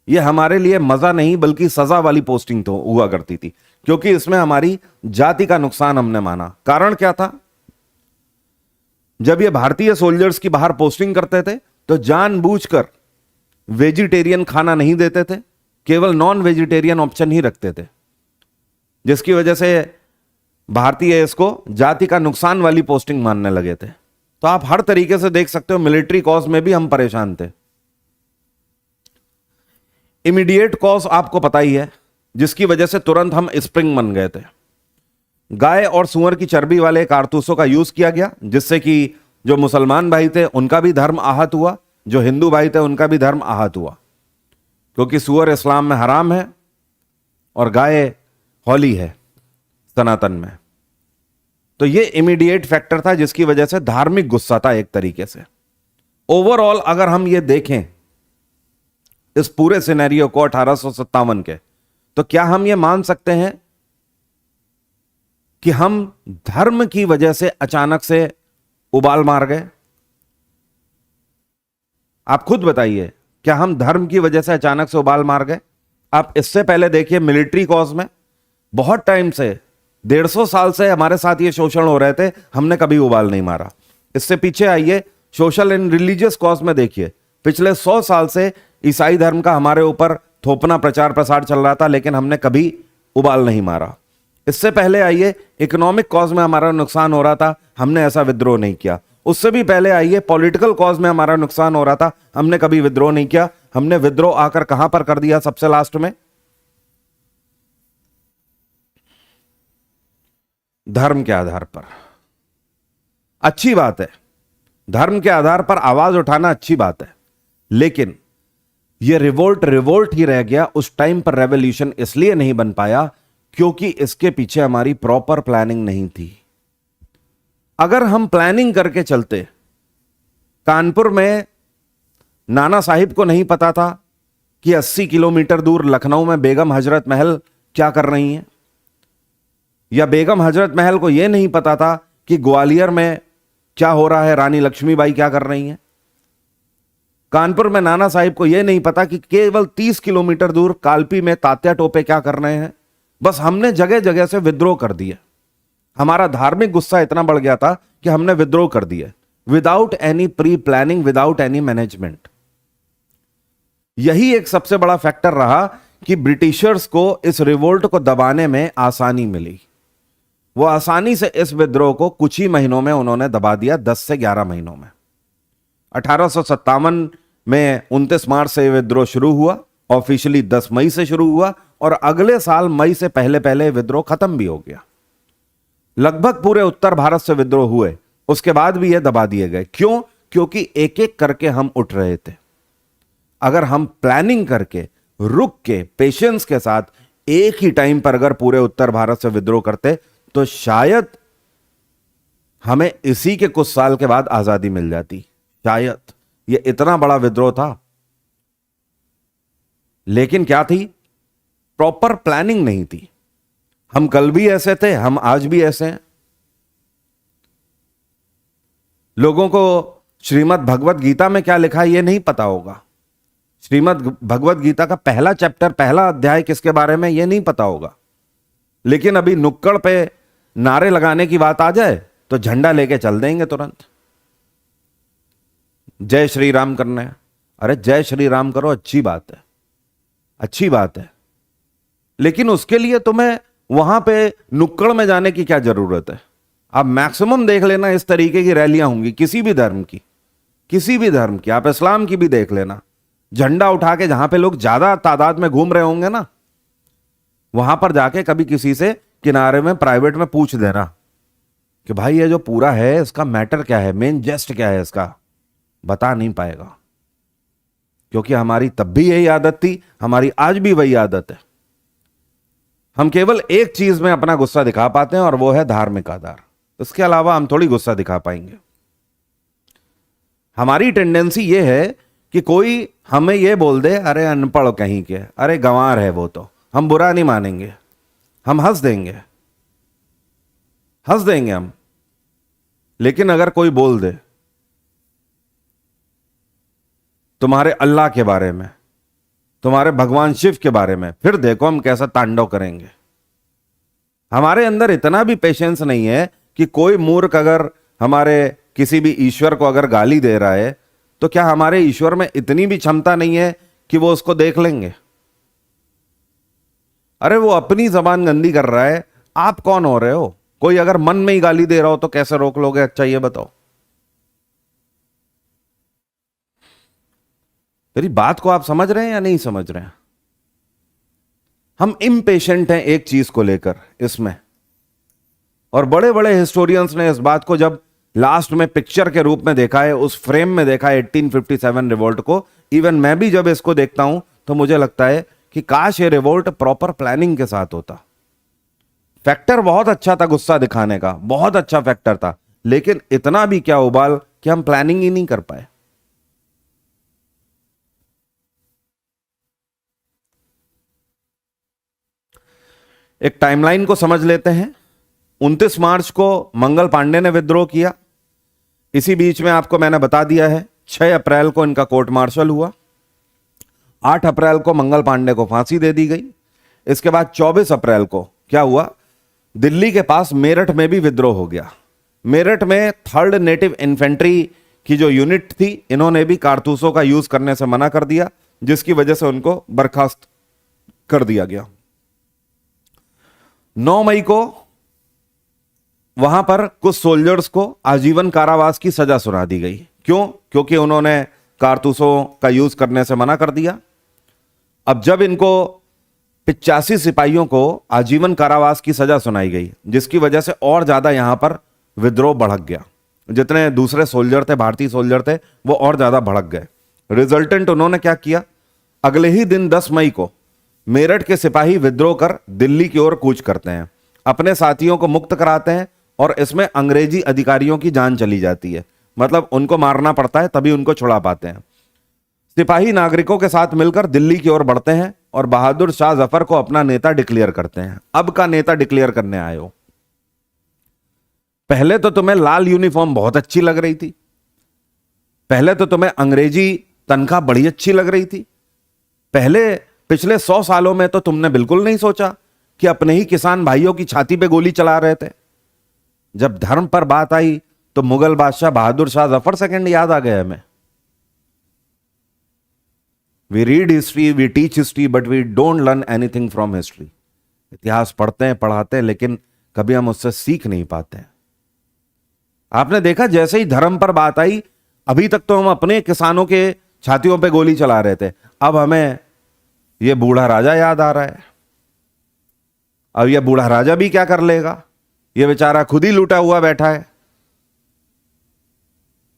ये हमारे लिए मजा नहीं बल्कि सजा वाली पोस्टिंग तो हुआ करती थी, क्योंकि इसमें हमारी जाति का नुकसान हमने माना। कारण क्या था? जब ये भारतीय सोल्जर्स की बाहर पोस्टिंग करते थे तो जानबूझकर वेजिटेरियन खाना नहीं देते थे, केवल नॉन वेजिटेरियन ऑप्शन ही रखते थे, जिसकी वजह से भारतीय इसको जाति का नुकसान वाली पोस्टिंग मानने लगे थे। तो आप हर तरीके से देख सकते हो, मिलिट्री कॉज में भी हम परेशान थे। इमीडिएट कॉज आपको पता ही है, जिसकी वजह से तुरंत हम स्प्रिंग बन गए थे। गाय और सुअर की चर्बी वाले कारतूसों का यूज किया गया, जिससे कि जो मुसलमान भाई थे उनका भी धर्म आहत हुआ, जो हिंदू भाई थे उनका भी धर्म आहत हुआ, क्योंकि सुअर इस्लाम में हराम है और गाय होली है सनातन में। तो ये इमीडिएट फैक्टर था जिसकी वजह से धार्मिक गुस्सा था एक तरीके से। ओवरऑल अगर हम ये देखें इस पूरे सिनेरियो को 1857 के, तो क्या हम ये मान सकते हैं कि हम धर्म की वजह से अचानक से उबाल मार गए? आप खुद बताइए, क्या हम धर्म की वजह से अचानक से उबाल मार गए? आप इससे पहले देखिए, मिलिट्री कॉज में बहुत टाइम से 150 साल से हमारे साथ ये शोषण हो रहे थे, हमने कभी उबाल नहीं मारा। इससे पीछे आइए, सोशल एंड रिलीजियस कॉज में देखिए, पिछले 100 साल से ईसाई धर्म का हमारे ऊपर थोपना प्रचार प्रसार चल रहा था, लेकिन हमने कभी उबाल नहीं मारा। इससे पहले आइए, इकोनॉमिक कॉज में हमारा नुकसान हो रहा था, हमने ऐसा विद्रोह नहीं किया। उससे भी पहले आइए, पॉलिटिकल कॉज में हमारा नुकसान हो रहा था, हमने कभी विद्रोह नहीं किया। हमने विद्रोह आकर कहां पर कर दिया? सबसे लास्ट में धर्म के आधार पर। अच्छी बात है, धर्म के आधार पर आवाज उठाना अच्छी बात है, लेकिन यह रिवोल्ट ही रह गया। उस टाइम पर रेवोल्यूशन इसलिए नहीं बन पाया क्योंकि इसके पीछे हमारी प्रॉपर प्लानिंग नहीं थी। अगर हम प्लानिंग करके चलते, कानपुर में नाना साहिब को नहीं पता था कि 80 किलोमीटर दूर लखनऊ में बेगम हजरत महल क्या कर रही हैं, या बेगम हजरत महल को यह नहीं पता था कि ग्वालियर में क्या हो रहा है, रानी लक्ष्मीबाई क्या कर रही हैं। कानपुर में नाना साहिब को यह नहीं पता कि केवल 30 किलोमीटर दूर कालपी में तात्या टोपे क्या कर रहे हैं। बस हमने जगह जगह से विद्रोह कर दिया। हमारा धार्मिक गुस्सा इतना बढ़ गया था कि हमने विद्रोह कर दिया, without any pre planning, without any management. यही एक सबसे बड़ा फैक्टर रहा कि ब्रिटिशर्स को इस रिवोल्ट को दबाने में आसानी मिली। वो आसानी से इस विद्रोह को कुछ ही महीनों में उन्होंने दबा दिया, 10 से 11 महीनों में। 1857 में 29 मार्च से विद्रोह शुरू हुआ, ऑफिशियली 10 मई से शुरू हुआ, और अगले साल मई से पहले पहले विद्रोह खत्म भी हो गया। लगभग पूरे उत्तर भारत से विद्रोह हुए, उसके बाद भी ये दबा दिए गए। क्यों? क्योंकि एक एक करके हम उठ रहे थे। अगर हम प्लानिंग करके, रुक के, पेशेंस के साथ एक ही टाइम पर अगर पूरे उत्तर भारत से विद्रोह करते तो शायद हमें इसी के कुछ साल के बाद आजादी मिल जाती। शायद ये इतना बड़ा विद्रोह था, लेकिन क्या थी? प्रॉपर प्लानिंग नहीं थी। हम कल भी ऐसे थे, हम आज भी ऐसे हैं। लोगों को श्रीमद् भगवत गीता में क्या लिखा है यह नहीं पता होगा। श्रीमद् भगवत गीता का पहला चैप्टर, पहला अध्याय किसके बारे में यह नहीं पता होगा। लेकिन अभी नुक्कड़ पे नारे लगाने की बात आ जाए तो झंडा लेके चल देंगे तुरंत। जय श्री राम करना है, अरे जय श्री राम करो, अच्छी बात है, अच्छी बात है, लेकिन उसके लिए तुम्हें वहां पे नुक्कड़ में जाने की क्या जरूरत है? आप मैक्सिमम देख लेना इस तरीके की रैलियां होंगी किसी भी धर्म की, किसी भी धर्म की। आप इस्लाम की भी देख लेना, झंडा उठा के जहां पे लोग ज्यादा तादाद में घूम रहे होंगे ना, वहां पर जाके कभी किसी से किनारे में प्राइवेट में पूछ देना कि भाई ये जो पूरा है इसका मैटर क्या है, मेन जेस्ट क्या है इसका, बता नहीं पाएगा। क्योंकि हमारी तब भी यही आदत थी, हमारी आज भी वही आदत है। हम केवल एक चीज में अपना गुस्सा दिखा पाते हैं और वो है धार्मिक आधार। इसके अलावा हम थोड़ी गुस्सा दिखा पाएंगे। हमारी टेंडेंसी ये है कि कोई हमें ये बोल दे, अरे अनपढ़ कहीं के, अरे गंवार है वो, तो हम बुरा नहीं मानेंगे, हम हंस देंगे, हंस देंगे हम। लेकिन अगर कोई बोल दे तुम्हारे अल्लाह के बारे में, तुम्हारे भगवान शिव के बारे में, फिर देखो हम कैसा तांडव करेंगे। हमारे अंदर इतना भी पेशेंस नहीं है कि कोई मूर्ख अगर हमारे किसी भी ईश्वर को अगर गाली दे रहा है तो क्या हमारे ईश्वर में इतनी भी क्षमता नहीं है कि वो उसको देख लेंगे? अरे वो अपनी जबान गंदी कर रहा है, आप कौन हो रहे हो? कोई अगर मन में ही गाली दे रहा हो तो कैसे रोक लोगे? अच्छा ये बताओ। मेरी बात को आप समझ रहे हैं या नहीं समझ रहे हैं? हम इम्पेशेंट हैं एक चीज को लेकर इसमें, और बड़े बड़े हिस्टोरियंस ने इस बात को जब लास्ट में पिक्चर के रूप में देखा है, उस फ्रेम में देखा है 1857 रिवोल्ट को, इवन मैं भी जब इसको देखता हूं तो मुझे लगता है कि काश ये रिवोल्ट प्रॉपर प्लानिंग के साथ होता। फैक्टर बहुत अच्छा था गुस्सा दिखाने का, बहुत अच्छा फैक्टर था, लेकिन इतना भी क्या उबाल कि हम प्लानिंग ही नहीं कर पाए। एक टाइमलाइन को समझ लेते हैं। 29 मार्च को मंगल पांडे ने विद्रोह किया। इसी बीच में आपको मैंने बता दिया है 6 अप्रैल को इनका कोर्ट मार्शल हुआ। 8 अप्रैल को मंगल पांडे को फांसी दे दी गई। इसके बाद 24 अप्रैल को क्या हुआ? दिल्ली के पास मेरठ में भी विद्रोह हो गया। मेरठ में 3rd नेटिव इन्फेंट्री की जो यूनिट थी, इन्होंने भी कारतूसों का यूज करने से मना कर दिया, जिसकी वजह से उनको बर्खास्त कर दिया गया। 9 मई को वहां पर कुछ सोल्जर्स को आजीवन कारावास की सजा सुना दी गई। क्यों? क्योंकि उन्होंने कारतूसों का यूज करने से मना कर दिया। अब जब इनको 85 सिपाहियों को आजीवन कारावास की सजा सुनाई गई, जिसकी वजह से और ज्यादा यहां पर विद्रोह भड़क गया। जितने दूसरे सोल्जर थे, भारतीय सोल्जर थे, वो और ज्यादा भड़क गए। रिजल्टेंट उन्होंने क्या किया? अगले ही दिन 10 मई को मेरठ के सिपाही विद्रोह कर दिल्ली की ओर कूच करते हैं, अपने साथियों को मुक्त कराते हैं, और इसमें अंग्रेजी अधिकारियों की जान चली जाती है। मतलब उनको मारना पड़ता है तभी उनको छुड़ा पाते हैं। सिपाही नागरिकों के साथ मिलकर दिल्ली की ओर बढ़ते हैं और बहादुर शाह जफर को अपना नेता डिक्लेयर करते हैं। अब का नेता डिक्लेयर करने आए हो। पहले तो तुम्हें लाल यूनिफॉर्म बहुत अच्छी लग रही थी, पहले तो तुम्हें अंग्रेजी तनख्वाह बड़ी अच्छी लग रही थी, पहले पिछले 100 सालों में तो तुमने बिल्कुल नहीं सोचा कि अपने ही किसान भाइयों की छाती पे गोली चला रहे थे। जब धर्म पर बात आई तो मुगल बादशाह बहादुर शाह जफर सेकंड याद आ गए हमें। We read history, we teach history, but we don't learn anything from history. इतिहास पढ़ते हैं, पढ़ाते हैं, लेकिन कभी हम उससे सीख नहीं पाते हैं। आपने देखा जैसे ही धर्म पर बात आई, अभी तक तो हम अपने किसानों के छातियों पे गोली चला रहे थे, अब हमें यह बूढ़ा राजा याद आ रहा है। अब यह बूढ़ा राजा भी क्या कर लेगा? यह बेचारा खुद ही लूटा हुआ बैठा है।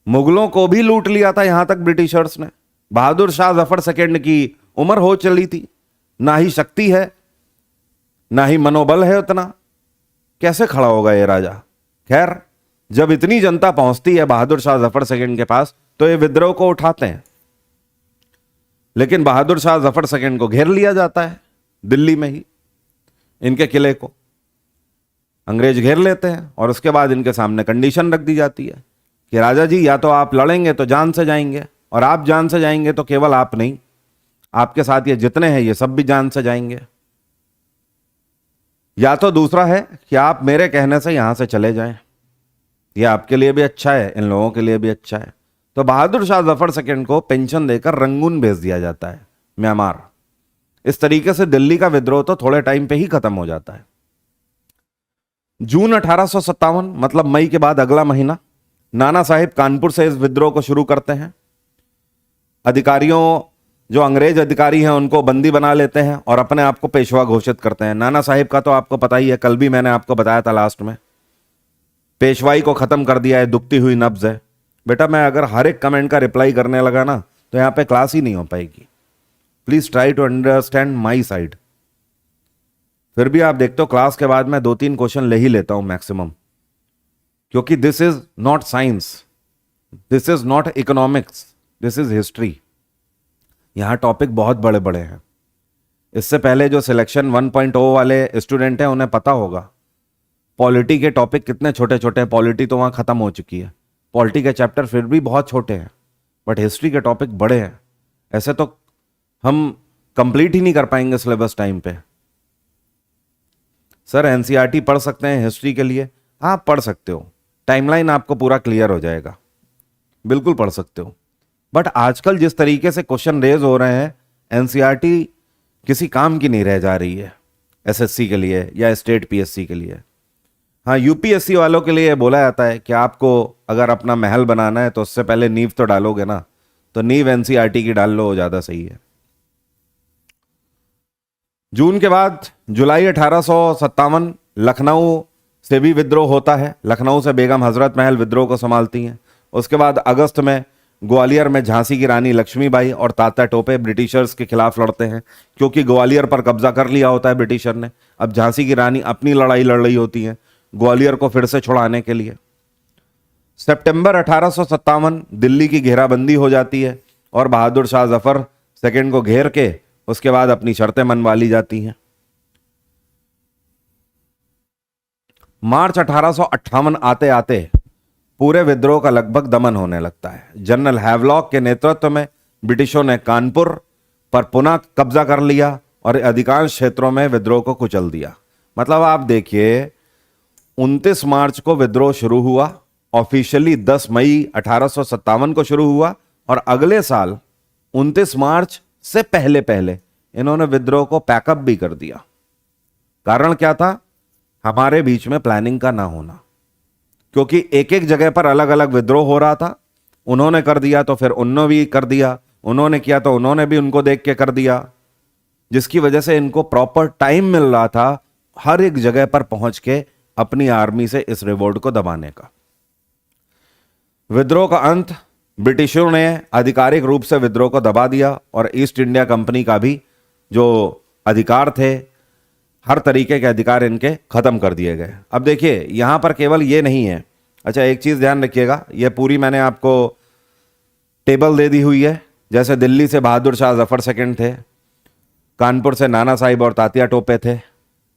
मुगलों को भी लूट लिया था यहां तक ब्रिटिशर्स ने। बहादुर शाह जफर सेकंड की उम्र हो चली थी, ना ही शक्ति है ना ही मनोबल है उतना। कैसे खड़ा होगा ये राजा? खैर, जब इतनी जनता पहुंचती है बहादुर शाह जफर सेकंड के पास तो ये विद्रोह को उठाते हैं, लेकिन बहादुर शाह जफर सेकंड को घेर लिया जाता है दिल्ली में ही। इनके किले को अंग्रेज घेर लेते हैं और उसके बाद इनके सामने कंडीशन रख दी जाती है कि राजा जी, या तो आप लड़ेंगे तो जान से जाएंगे, और आप जान से जाएंगे तो केवल आप नहीं, आपके साथ ये जितने हैं ये सब भी जान से जाएंगे। या तो दूसरा है कि आप मेरे कहने से यहां से चले जाएं, ये आपके लिए भी अच्छा है, इन लोगों के लिए भी अच्छा है। तो बहादुर शाह जफर सेकंड को पेंशन देकर रंगून भेज दिया जाता है, म्यांमार। इस तरीके से दिल्ली का विद्रोह तो थोड़े टाइम पे ही खत्म हो जाता है। जून 1857 मतलब मई के बाद अगला महीना, नाना साहिब कानपुर से इस विद्रोह को शुरू करते हैं। अधिकारियों, जो अंग्रेज अधिकारी हैं, उनको बंदी बना लेते हैं और अपने आप को पेशवा घोषित करते हैं। नाना साहिब का तो आपको पता ही है, कल भी मैंने आपको बताया था लास्ट में, पेशवाई को खत्म कर दिया है, दुखती हुई नब्ज है। बेटा, मैं अगर हर एक कमेंट का रिप्लाई करने लगा ना तो यहां पे क्लास ही नहीं हो पाएगी। Please try to understand my side. फिर भी आप देखते हो क्लास के बाद मैं 2-3 क्वेश्चन ले ही लेता हूं मैक्सिमम, क्योंकि this is not science, this is not economics, this is history. यहां टॉपिक बहुत बड़े बड़े हैं। इससे पहले जो सिलेक्शन 1.0 वाले स्टूडेंट हैं उन्हें पता होगा पॉलिटी के टॉपिक कितने छोटे छोटे हैं। पॉलिटी तो वहां खत्म हो चुकी है, पॉलिटी के चैप्टर फिर भी बहुत छोटे हैं, बट हिस्ट्री के टॉपिक बड़े हैं। ऐसे तो हम कंप्लीट ही नहीं कर पाएंगे सिलेबस टाइम पे। सर एनसीईआरटी पढ़ सकते हैं हिस्ट्री के लिए? हाँ पढ़ सकते हो, टाइमलाइन आपको पूरा क्लियर हो जाएगा, बिल्कुल पढ़ सकते हो। बट आजकल जिस तरीके से क्वेश्चन रेज हो रहे हैं, एनसीईआरटी किसी काम की नहीं रह जा रही है एसएससी के लिए या स्टेट पीएससी के लिए। हाँ यूपीएससी वालों के लिए बोला जाता है कि आपको अगर अपना महल बनाना है तो उससे पहले नींव तो डालोगे ना, तो नींव एनसीईआरटी की डाल लो, ज़्यादा सही है। जून के बाद जुलाई 1857 लखनऊ से भी विद्रोह होता है। लखनऊ से बेगम हजरत महल विद्रोह को संभालती हैं। उसके बाद अगस्त में ग्वालियर में झांसी की रानी लक्ष्मीबाई और तात्या टोपे ब्रिटिशर्स के खिलाफ लड़ते हैं, क्योंकि ग्वालियर पर कब्जा कर लिया होता है ब्रिटिशर ने। अब झांसी की रानी अपनी लड़ाई लड़ रही होती है ग्वालियर को फिर से छुड़ाने के लिए। सितंबर 1857 दिल्ली की घेराबंदी हो जाती है और बहादुर शाह जफर सेकंड को घेर के उसके बाद अपनी शर्तें मनवा ली जाती हैं। मार्च 1858 आते आते पूरे विद्रोह का लगभग दमन होने लगता है। जनरल हैवलॉक के नेतृत्व में ब्रिटिशों ने कानपुर पर पुनः कब्जा कर लिया और अधिकांश क्षेत्रों में विद्रोह को कुचल दिया। मतलब आप देखिए 29 मार्च को विद्रोह शुरू हुआ, ऑफिशियली 10 मई 1857 को शुरू हुआ, और अगले साल 29 मार्च से पहले पहले इन्होंने विद्रोह को पैकअप भी कर दिया। कारण क्या था? हमारे बीच में प्लानिंग का ना होना, क्योंकि एक एक जगह पर अलग अलग विद्रोह हो रहा था। उन्होंने कर दिया तो फिर उन्होंने भी कर दिया, उन्होंने किया तो उन्होंने भी उनको देख के कर दिया, जिसकी वजह से इनको प्रॉपर टाइम मिल रहा था हर एक जगह पर पहुंच के अपनी आर्मी से इस रिवोल्ट को दबाने का। विद्रोह का अंत, ब्रिटिशों ने आधिकारिक रूप से विद्रोह को दबा दिया और ईस्ट इंडिया कंपनी का भी जो अधिकार थे, हर तरीके के अधिकार इनके खत्म कर दिए गए। अब देखिए यहां पर केवल ये नहीं है। अच्छा एक चीज ध्यान रखिएगा, ये पूरी मैंने आपको टेबल दे दी हुई है। जैसे दिल्ली से बहादुर शाह जफर सेकंड थे, कानपुर से नाना साहिब और तात्या टोपे थे,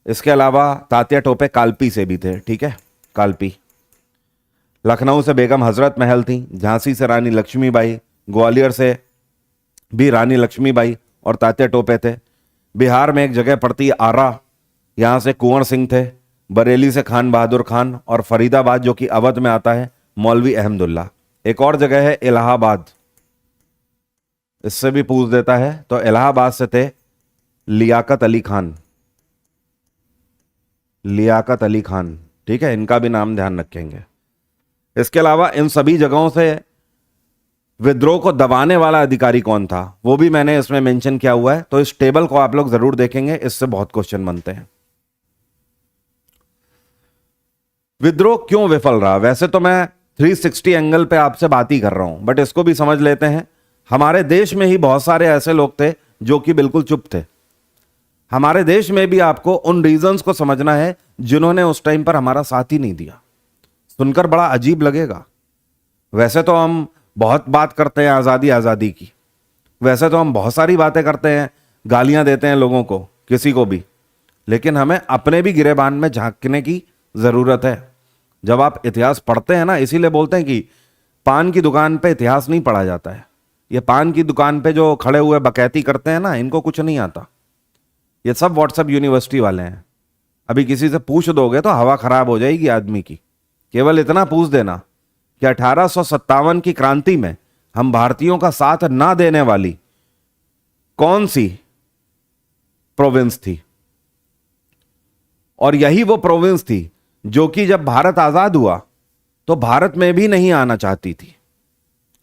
इसके अलावा तात्या टोपे कालपी से भी थे, ठीक है, कालपी। लखनऊ से बेगम हजरत महल थी, झांसी से रानी लक्ष्मीबाई, ग्वालियर से भी रानी लक्ष्मीबाई और तात्या टोपे थे। बिहार में एक जगह पड़ती है आरा, यहां से कुंवर सिंह थे। बरेली से खान बहादुर खान, और फरीदाबाद जो कि अवध में आता है मौलवी अहमदुल्ला। एक और जगह है इलाहाबाद, इससे भी पूछ देता है, तो इलाहाबाद से थे लियाकत अली खान, लियाकत अली खान, ठीक है, इनका भी नाम ध्यान रखेंगे। इसके अलावा इन सभी जगहों से विद्रोह को दबाने वाला अधिकारी कौन था वो भी मैंने इसमें मेंशन किया हुआ है, तो इस टेबल को आप लोग जरूर देखेंगे, इससे बहुत क्वेश्चन बनते हैं। विद्रोह क्यों विफल रहा? वैसे तो मैं 360 एंगल पे आपसे बात ही कर रहा हूं, बट इसको भी समझ लेते हैं। हमारे देश में ही बहुत सारे ऐसे लोग थे जो कि बिल्कुल चुप थे। हमारे देश में भी आपको उन रीजंस को समझना है जिन्होंने उस टाइम पर हमारा साथ ही नहीं दिया। सुनकर बड़ा अजीब लगेगा, वैसे तो हम बहुत बात करते हैं आजादी आजादी की, वैसे तो हम बहुत सारी बातें करते हैं, गालियां देते हैं लोगों को, किसी को भी, लेकिन हमें अपने भी गिरेबान में झांकने की जरूरत है। जब आप इतिहास पढ़ते हैं ना, इसीलिए बोलते हैं कि पान की दुकान पे इतिहास नहीं पढ़ा जाता है। ये पान की दुकान पे जो खड़े हुए बकैती करते हैं ना, इनको कुछ नहीं आता। ये सब व्हाट्सएप यूनिवर्सिटी वाले हैं। अभी किसी से पूछ दोगे तो हवा खराब हो जाएगी आदमी की। केवल इतना पूछ देना कि 1857 की क्रांति में हम भारतीयों का साथ ना देने वाली कौन सी प्रोविंस थी, और यही वो प्रोविंस थी जो कि जब भारत आजाद हुआ तो भारत में भी नहीं आना चाहती थी।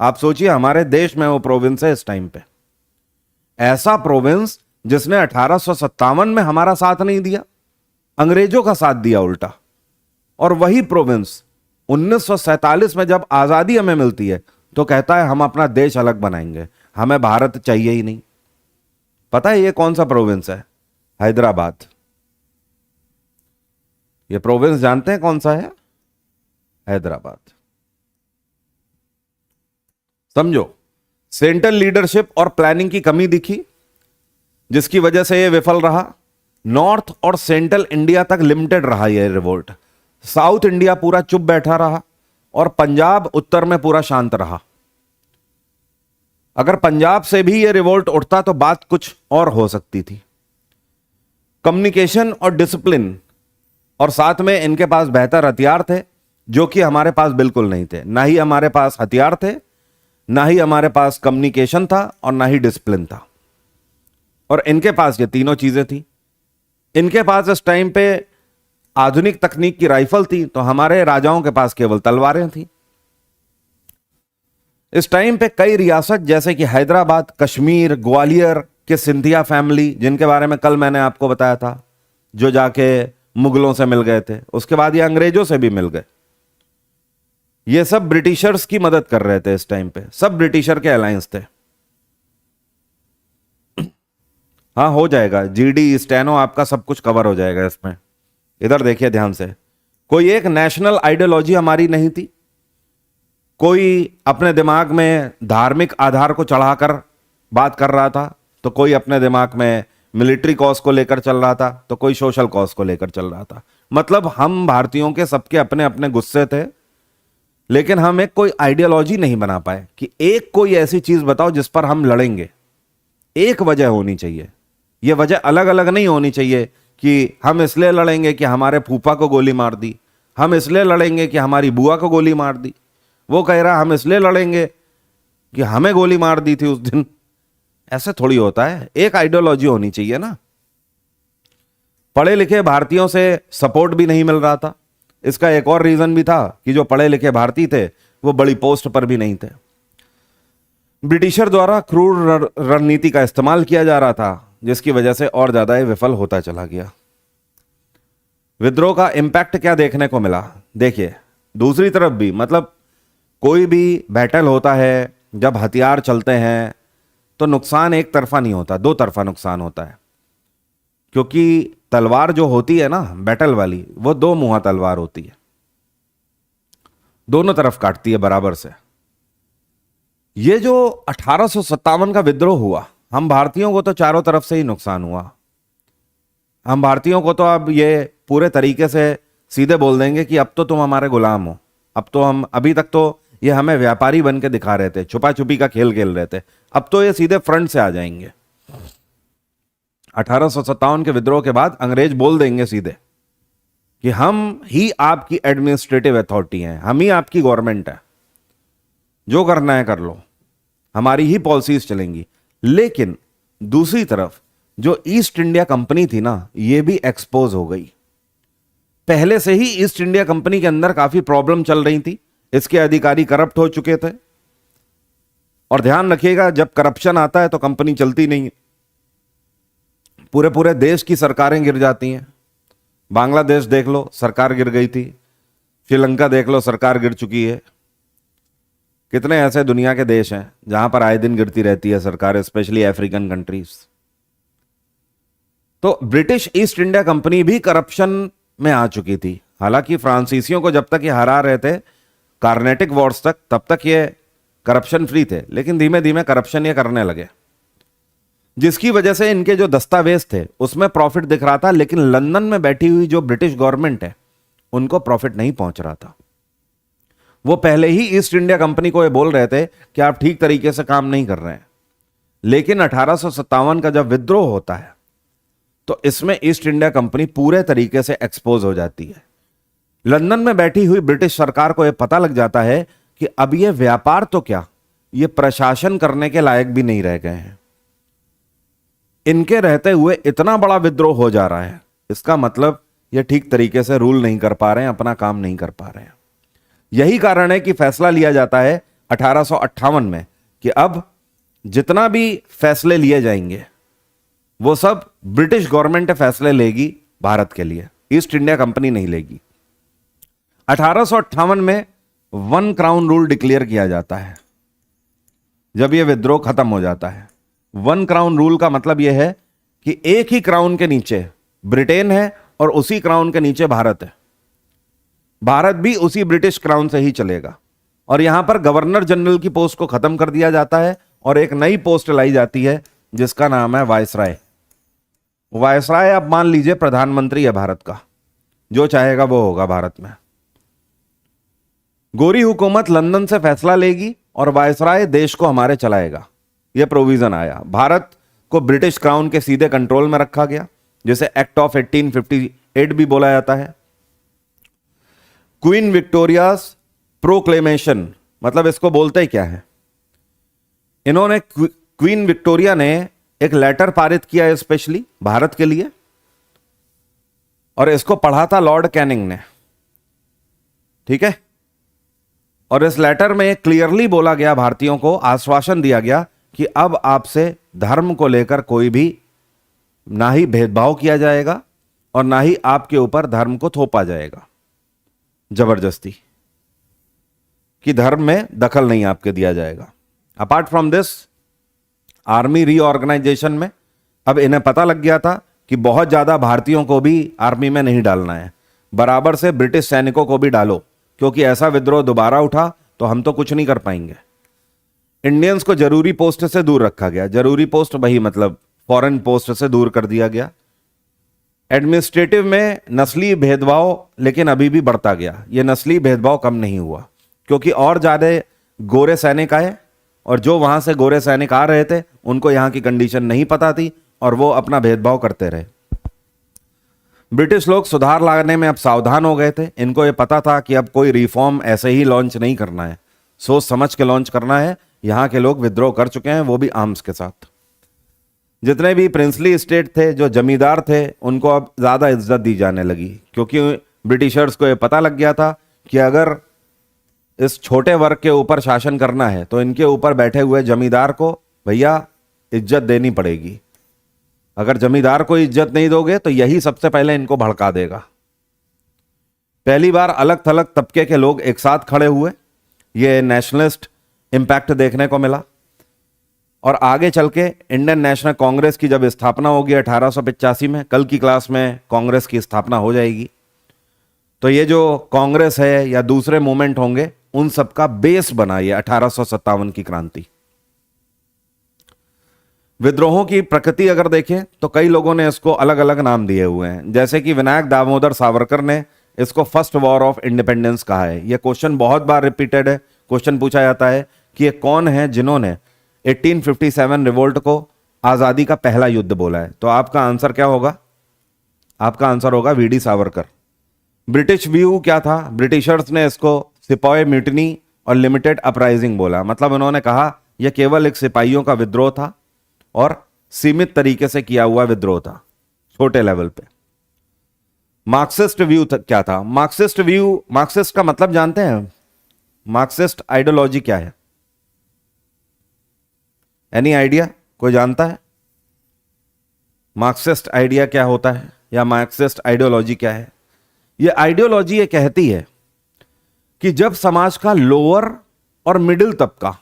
आप सोचिए हमारे देश में वो प्रोविंस है इस टाइम पे, ऐसा प्रोविंस जिसने 1857 में हमारा साथ नहीं दिया, अंग्रेजों का साथ दिया उल्टा। और वही प्रोविंस 1947 में जब आजादी हमें मिलती है तो कहता है हम अपना देश अलग बनाएंगे, हमें भारत चाहिए ही नहीं। पता है ये कौन सा प्रोविंस है? हैदराबाद। ये प्रोविंस जानते हैं कौन सा है? हैदराबाद। समझो, सेंट्रल लीडरशिप और प्लानिंग की कमी दिखी, जिसकी वजह से यह विफल रहा। नॉर्थ और सेंट्रल इंडिया तक लिमिटेड रहा यह रिवोल्ट, साउथ इंडिया पूरा चुप बैठा रहा और पंजाब उत्तर में पूरा शांत रहा। अगर पंजाब से भी ये रिवोल्ट उठता तो बात कुछ और हो सकती थी। कम्युनिकेशन और डिसिप्लिन, और साथ में इनके पास बेहतर हथियार थे जो कि हमारे पास बिल्कुल नहीं थे। ना ही हमारे पास हथियार थे, ना ही हमारे पास कम्युनिकेशन था, और ना ही डिसिप्लिन था। और इनके पास ये तीनों चीजें थी। इनके पास इस टाइम पे आधुनिक तकनीक की राइफल थी, तो हमारे राजाओं के पास केवल तलवारें थी। इस टाइम पे कई रियासत जैसे कि हैदराबाद, कश्मीर, ग्वालियर के सिंधिया फैमिली, जिनके बारे में कल मैंने आपको बताया था, जो जाके मुगलों से मिल गए थे, उसके बाद ये अंग्रेजों से भी मिल गए। ये सब ब्रिटिशर्स की मदद कर रहे थे इस टाइम पे, सब ब्रिटिशर के अलायंस थे। हाँ, हो जाएगा, जीडी स्टेनो आपका सब कुछ कवर हो जाएगा इसमें। इधर देखिए ध्यान से, कोई एक नेशनल आइडियोलॉजी हमारी नहीं थी। कोई अपने दिमाग में धार्मिक आधार को चढ़ाकर बात कर रहा था, तो कोई अपने दिमाग में मिलिट्री कॉज को लेकर चल रहा था, तो कोई सोशल कॉज को लेकर चल रहा था। मतलब हम भारतीयों के सबके अपने अपने गुस्से थे, लेकिन हम एक कोई आइडियोलॉजी नहीं बना पाए कि एक कोई ऐसी चीज बताओ जिस पर हम लड़ेंगे। एक वजह होनी चाहिए, यह वजह अलग अलग नहीं होनी चाहिए कि हम इसलिए लड़ेंगे कि हमारे फूफा को गोली मार दी, हम इसलिए लड़ेंगे कि हमारी बुआ को गोली मार दी, वो कह रहा हम इसलिए लड़ेंगे कि हमें गोली मार दी थी उस दिन। ऐसे थोड़ी होता है, एक आइडियोलॉजी होनी चाहिए ना। पढ़े लिखे भारतीयों से सपोर्ट भी नहीं मिल रहा था। इसका एक और रीजन भी था कि जो पढ़े लिखे भारतीय थे वो बड़ी पोस्ट पर भी नहीं थे। ब्रिटिशर द्वारा क्रूर रणनीति का इस्तेमाल किया जा रहा था, जिसकी वजह से और ज्यादा ये विफल होता चला गया। विद्रोह का इंपैक्ट क्या देखने को मिला, देखिए दूसरी तरफ भी, मतलब कोई भी बैटल होता है, जब हथियार चलते हैं तो नुकसान एक तरफा नहीं होता, दो तरफा नुकसान होता है। क्योंकि तलवार जो होती है ना बैटल वाली, वो दो मुहा तलवार होती है, दोनों तरफ काटती है बराबर से। ये जो 1857 का विद्रोह हुआ, हम भारतीयों को तो चारों तरफ से ही नुकसान हुआ। हम भारतीयों को तो अब ये पूरे तरीके से सीधे बोल देंगे कि अब तो तुम हमारे गुलाम हो। अब तो हम, अभी तक तो ये हमें व्यापारी बन के दिखा रहे थे, छुपा छुपी का खेल खेल रहे थे, अब तो ये सीधे फ्रंट से आ जाएंगे। 1857 के विद्रोह के बाद अंग्रेज बोल देंगे सीधे कि हम ही आपकी एडमिनिस्ट्रेटिव अथॉरिटी हैं, हम ही आपकी गवर्नमेंट है, जो करना है कर लो, हमारी ही पॉलिसीज चलेंगी। लेकिन दूसरी तरफ जो ईस्ट इंडिया कंपनी थी ना, ये भी एक्सपोज हो गई। पहले से ही ईस्ट इंडिया कंपनी के अंदर काफी प्रॉब्लम चल रही थी, इसके अधिकारी करप्ट हो चुके थे। और ध्यान रखिएगा, जब करप्शन आता है तो कंपनी चलती नहीं है, पूरे पूरे देश की सरकारें गिर जाती हैं। बांग्लादेश देख लो, सरकार गिर गई थी। श्रीलंका देख लो, सरकार गिर चुकी है। कितने ऐसे दुनिया के देश हैं जहां पर आए दिन गिरती रहती है सरकार, स्पेशली अफ्रीकन कंट्रीज। तो ब्रिटिश ईस्ट इंडिया कंपनी भी करप्शन में आ चुकी थी। हालांकि फ्रांसीसियों को जब तक ये हरा रहे थे, कार्नेटिक वॉर्स तक, तब तक ये करप्शन फ्री थे, लेकिन धीमे धीमे करप्शन ये करने लगे, जिसकी वजह से इनके जो दस्तावेज थे उसमें प्रॉफिट दिख रहा था, लेकिन लंदन में बैठी हुई जो ब्रिटिश गवर्नमेंट है उनको प्रॉफिट नहीं पहुंच रहा था। वो पहले ही ईस्ट इंडिया कंपनी को ये बोल रहे थे कि आप ठीक तरीके से काम नहीं कर रहे हैं। लेकिन 1857 का जब विद्रोह होता है तो इसमें ईस्ट इंडिया कंपनी पूरे तरीके से एक्सपोज हो जाती है। लंदन में बैठी हुई ब्रिटिश सरकार को यह पता लग जाता है कि अब ये व्यापार तो क्या, ये प्रशासन करने के लायक भी नहीं रह गए हैं। इनके रहते हुए इतना बड़ा विद्रोह हो जा रहा है, इसका मतलब ये ठीक तरीके से रूल नहीं कर पा रहे हैं, अपना काम नहीं कर पा रहे हैं। यही कारण है कि फैसला लिया जाता है 1858 में कि अब जितना भी फैसले लिए जाएंगे वो सब ब्रिटिश गवर्नमेंट फैसले लेगी भारत के लिए, ईस्ट इंडिया कंपनी नहीं लेगी। 1858 में वन क्राउन रूल डिक्लेयर किया जाता है जब यह विद्रोह खत्म हो जाता है। वन क्राउन रूल का मतलब यह है कि एक ही क्राउन के नीचे ब्रिटेन है और उसी क्राउन के नीचे भारत है। भारत भी उसी ब्रिटिश क्राउन से ही चलेगा। और यहां पर गवर्नर जनरल की पोस्ट को खत्म कर दिया जाता है और एक नई पोस्ट लाई जाती है जिसका नाम है वायसराय। वायसराय आप मान लीजिए प्रधानमंत्री है भारत का, जो चाहेगा वो होगा भारत में। गोरी हुकूमत लंदन से फैसला लेगी और वायसराय देश को हमारे चलाएगा। यह प्रोविजन आया। भारत को ब्रिटिश क्राउन के सीधे कंट्रोल में रखा गया, जिसे एक्ट ऑफ 1858 भी बोला जाता है। क्वीन विक्टोरियाज प्रोक्लेमेशन, मतलब इसको बोलते ही क्या है, इन्होंने क्वीन विक्टोरिया ने एक लेटर पारित किया स्पेशली भारत के लिए, और इसको पढ़ा था लॉर्ड कैनिंग ने, ठीक है। और इस लेटर में क्लियरली बोला गया, भारतीयों को आश्वासन दिया गया कि अब आपसे धर्म को लेकर कोई भी ना ही भेदभाव किया जाएगा और ना ही आपके ऊपर धर्म को थोपा जाएगा जबरदस्ती, कि धर्म में दखल नहीं आपके दिया जाएगा। Apart from this, army reorganisation में अब इन्हें पता लग गया था कि बहुत ज्यादा भारतीयों को भी आर्मी में नहीं डालना है, बराबर से ब्रिटिश सैनिकों को भी डालो, क्योंकि ऐसा विद्रोह दोबारा उठा तो हम तो कुछ नहीं कर पाएंगे। इंडियंस को जरूरी पोस्ट से दूर रखा गया, जरूरी पोस्ट वही मतलब फॉरेन पोस्ट से दूर कर दिया गया। एडमिनिस्ट्रेटिव में नस्ली भेदभाव लेकिन अभी भी बढ़ता गया, यह नस्ली भेदभाव कम नहीं हुआ, क्योंकि और ज्यादा गोरे सैनिक आए, और जो वहां से गोरे सैनिक आ रहे थे उनको यहां की कंडीशन नहीं पता थी और वो अपना भेदभाव करते रहे। ब्रिटिश लोग सुधार लाने में अब सावधान हो गए थे, इनको ये पता था कि अब कोई रिफॉर्म ऐसे ही लॉन्च नहीं करना है, सोच समझ के लॉन्च करना है। यहां के लोग विद्रोह कर चुके हैं, वो भी आर्म्स के साथ। जितने भी प्रिंसली स्टेट थे, जो जमींदार थे, उनको अब ज्यादा इज्जत दी जाने लगी, क्योंकि ब्रिटिशर्स को यह पता लग गया था कि अगर इस छोटे वर्ग के ऊपर शासन करना है तो इनके ऊपर बैठे हुए जमींदार को भैया इज्जत देनी पड़ेगी। अगर जमींदार को इज्जत नहीं दोगे तो यही सबसे पहले इनको भड़का देगा। पहली बार अलग थलग तबके के लोग एक साथ खड़े हुए, ये नेशनलिस्ट इंपैक्ट देखने को मिला। और आगे चल के इंडियन नेशनल कांग्रेस की जब स्थापना होगी 1885 में, कल की क्लास में कांग्रेस की स्थापना हो जाएगी, तो ये जो कांग्रेस है या दूसरे मूवमेंट होंगे उन सबका बेस बना ये 1857 की क्रांति। विद्रोहों की प्रकृति अगर देखें तो कई लोगों ने इसको अलग अलग नाम दिए हुए हैं, जैसे कि विनायक दामोदर सावरकर ने इसको फर्स्ट वॉर ऑफ इंडिपेंडेंस कहा है। यह क्वेश्चन बहुत बार रिपीटेड है, क्वेश्चन पूछा जाता है कि ये कौन है जिन्होंने 1857 रिवोल्ट को आजादी का पहला युद्ध बोला है। तो आपका आंसर क्या होगा? आपका आंसर होगा वीडी सावरकर। ब्रिटिश व्यू क्या था? ब्रिटिशर्स ने इसको सिपाही म्यूटिनी और लिमिटेड अपराइजिंग बोला, मतलब उन्होंने कहा यह केवल एक सिपाहियों का विद्रोह था और सीमित तरीके से किया हुआ विद्रोह था, छोटे लेवल पे। मार्क्सिस्ट व्यू क्या था? मार्क्सिस्ट व्यू, मार्क्सिस्ट का मतलब जानते हैं? मार्क्सिस्ट आइडियोलॉजी क्या है? Any idea? कोई जानता है मार्क्सिस्ट आइडिया क्या होता है, या मार्क्सिस्ट आइडियोलॉजी क्या है? यह आइडियोलॉजी ये कहती है कि जब समाज का लोअर और मिडिल तबका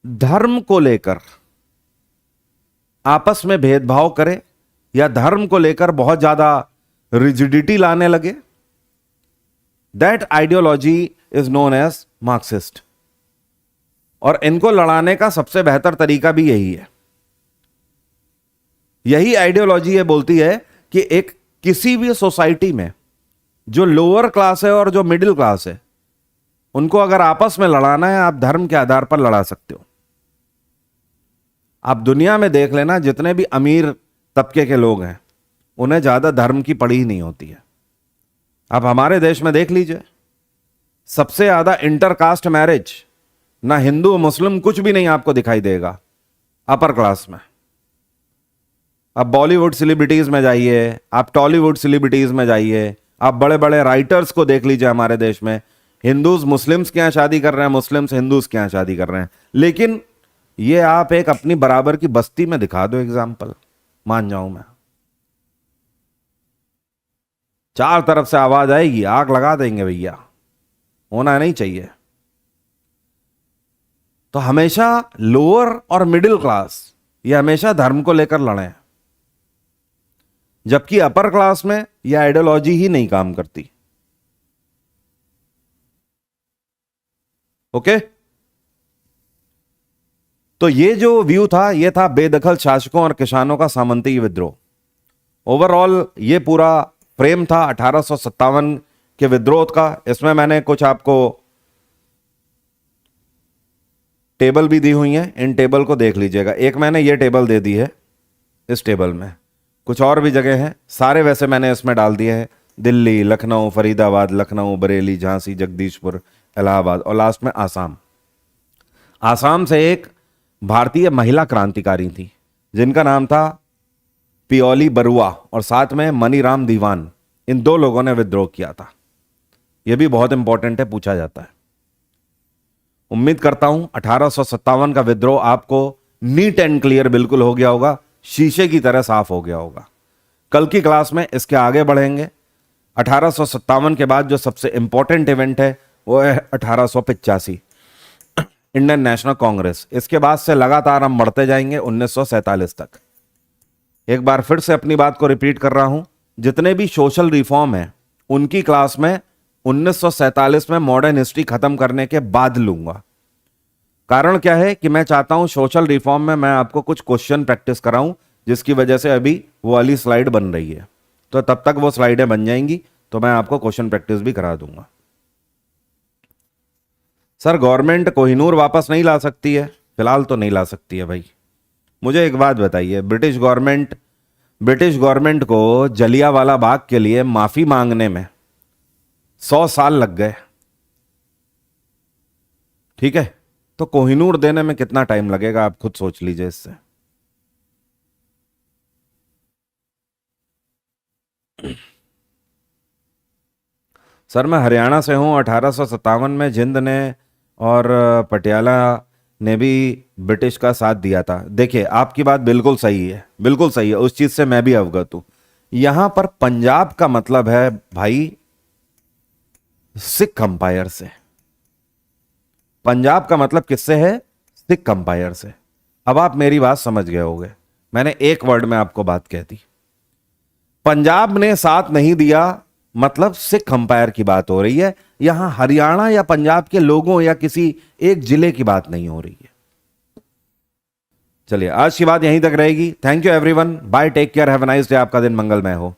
धर्म को लेकर आपस में भेदभाव करे या धर्म को लेकर बहुत ज्यादा रिजिडिटी लाने लगे, that ideology is known as Marxist. और इनको लड़ाने का सबसे बेहतर तरीका भी यही है। यही आइडियोलॉजी ये बोलती है कि एक किसी भी सोसाइटी में जो लोअर क्लास है और जो मिडिल क्लास है, उनको अगर आपस में लड़ाना है, आप धर्म के आधार पर लड़ा सकते हो। आप दुनिया में देख लेना, जितने भी अमीर तबके के लोग हैं उन्हें ज्यादा धर्म की पड़ी ही नहीं होती है। आप हमारे देश में देख लीजिए, सबसे ज्यादा इंटरकास्ट मैरिज, ना हिंदू मुस्लिम कुछ भी नहीं आपको दिखाई देगा अपर क्लास में। आप बॉलीवुड सेलिब्रिटीज में जाइए, आप टॉलीवुड सेलिब्रिटीज में जाइए, आप बड़े बड़े राइटर्स को देख लीजिए हमारे देश में, हिंदूज मुस्लिम्स के यहां शादी कर रहे हैं, मुस्लिम्स हिंदूज के यहां शादी कर रहे हैं। लेकिन ये आप एक अपनी बराबर की बस्ती में दिखा दो एग्जाम्पल, मान जाऊं मैं। चार तरफ से आवाज आएगी, आग लगा देंगे भैया, होना नहीं चाहिए। तो हमेशा लोअर और मिडिल क्लास ये हमेशा धर्म को लेकर लड़े, जबकि अपर क्लास में यह आइडियोलॉजी ही नहीं काम करती। ओके, तो ये जो व्यू था, ये था बेदखल शासकों और किसानों का सामंती विद्रोह। ओवरऑल ये पूरा फ्रेम था 1857 के विद्रोह का। इसमें मैंने कुछ आपको टेबल भी दी हुई है, इन टेबल को देख लीजिएगा। एक मैंने ये टेबल दे दी है, इस टेबल में कुछ और भी जगह हैं, सारे वैसे मैंने इसमें डाल दिए हैं। दिल्ली, लखनऊ, फरीदाबाद, लखनऊ, बरेली, झांसी, जगदीशपुर, इलाहाबाद और लास्ट में आसाम। आसाम से एक भारतीय महिला क्रांतिकारी थी जिनका नाम था पियोली बरुआ और साथ में मनीराम दीवान। इन 2 लोगों ने विद्रोह किया था। यह भी बहुत इंपॉर्टेंट है, पूछा जाता है। उम्मीद करता हूं 1857 का विद्रोह आपको नीट एंड क्लियर बिल्कुल हो गया होगा, शीशे की तरह साफ हो गया होगा। कल की क्लास में इसके आगे बढ़ेंगे। 1857 के बाद जो सबसे इंपॉर्टेंट इवेंट है वो है 1885 इंडियन नेशनल कांग्रेस। इसके बाद से लगातार हम बढ़ते जाएंगे 1947 तक। एक बार फिर से अपनी बात को रिपीट कर रहा हूं, जितने भी सोशल रिफॉर्म हैं उनकी क्लास में 1947 में मॉडर्न हिस्ट्री खत्म करने के बाद लूंगा। कारण क्या है कि मैं चाहता हूं सोशल रिफॉर्म में मैं आपको कुछ क्वेश्चन प्रैक्टिस कराऊं, जिसकी वजह से अभी वो वाली स्लाइड बन रही है। तो तब तक वो स्लाइडें बन जाएंगी तो मैं आपको क्वेश्चन प्रैक्टिस भी करा दूंगा। सर गवर्नमेंट कोहिनूर वापस नहीं ला सकती है? फिलहाल तो नहीं ला सकती है भाई। मुझे एक बात बताइए, ब्रिटिश गवर्नमेंट को जलियांवाला बाग के लिए माफी मांगने में 100 साल लग गए, ठीक है? तो कोहिनूर देने में कितना टाइम लगेगा आप खुद सोच लीजिए इससे। सर मैं हरियाणा से हूं। 1857 में जिंद ने और पटियाला ने भी ब्रिटिश का साथ दिया था। देखिए आपकी बात बिल्कुल सही है, बिल्कुल सही है, उस चीज से मैं भी अवगत हूं। यहां पर पंजाब का मतलब है भाई सिख अंपायर से। पंजाब का मतलब किससे है? सिख अंपायर से। अब आप मेरी बात समझ गए होंगे, मैंने एक वर्ड में आपको बात कह दी। पंजाब ने साथ नहीं दिया मतलब सिख अंपायर की बात हो रही है। यहां हरियाणा या पंजाब के लोगों या किसी एक जिले की बात नहीं हो रही है। चलिए आज की बात यहीं तक रहेगी। Thank you everyone, bye, take care, have a nice day. आपका दिन मंगलमय हो।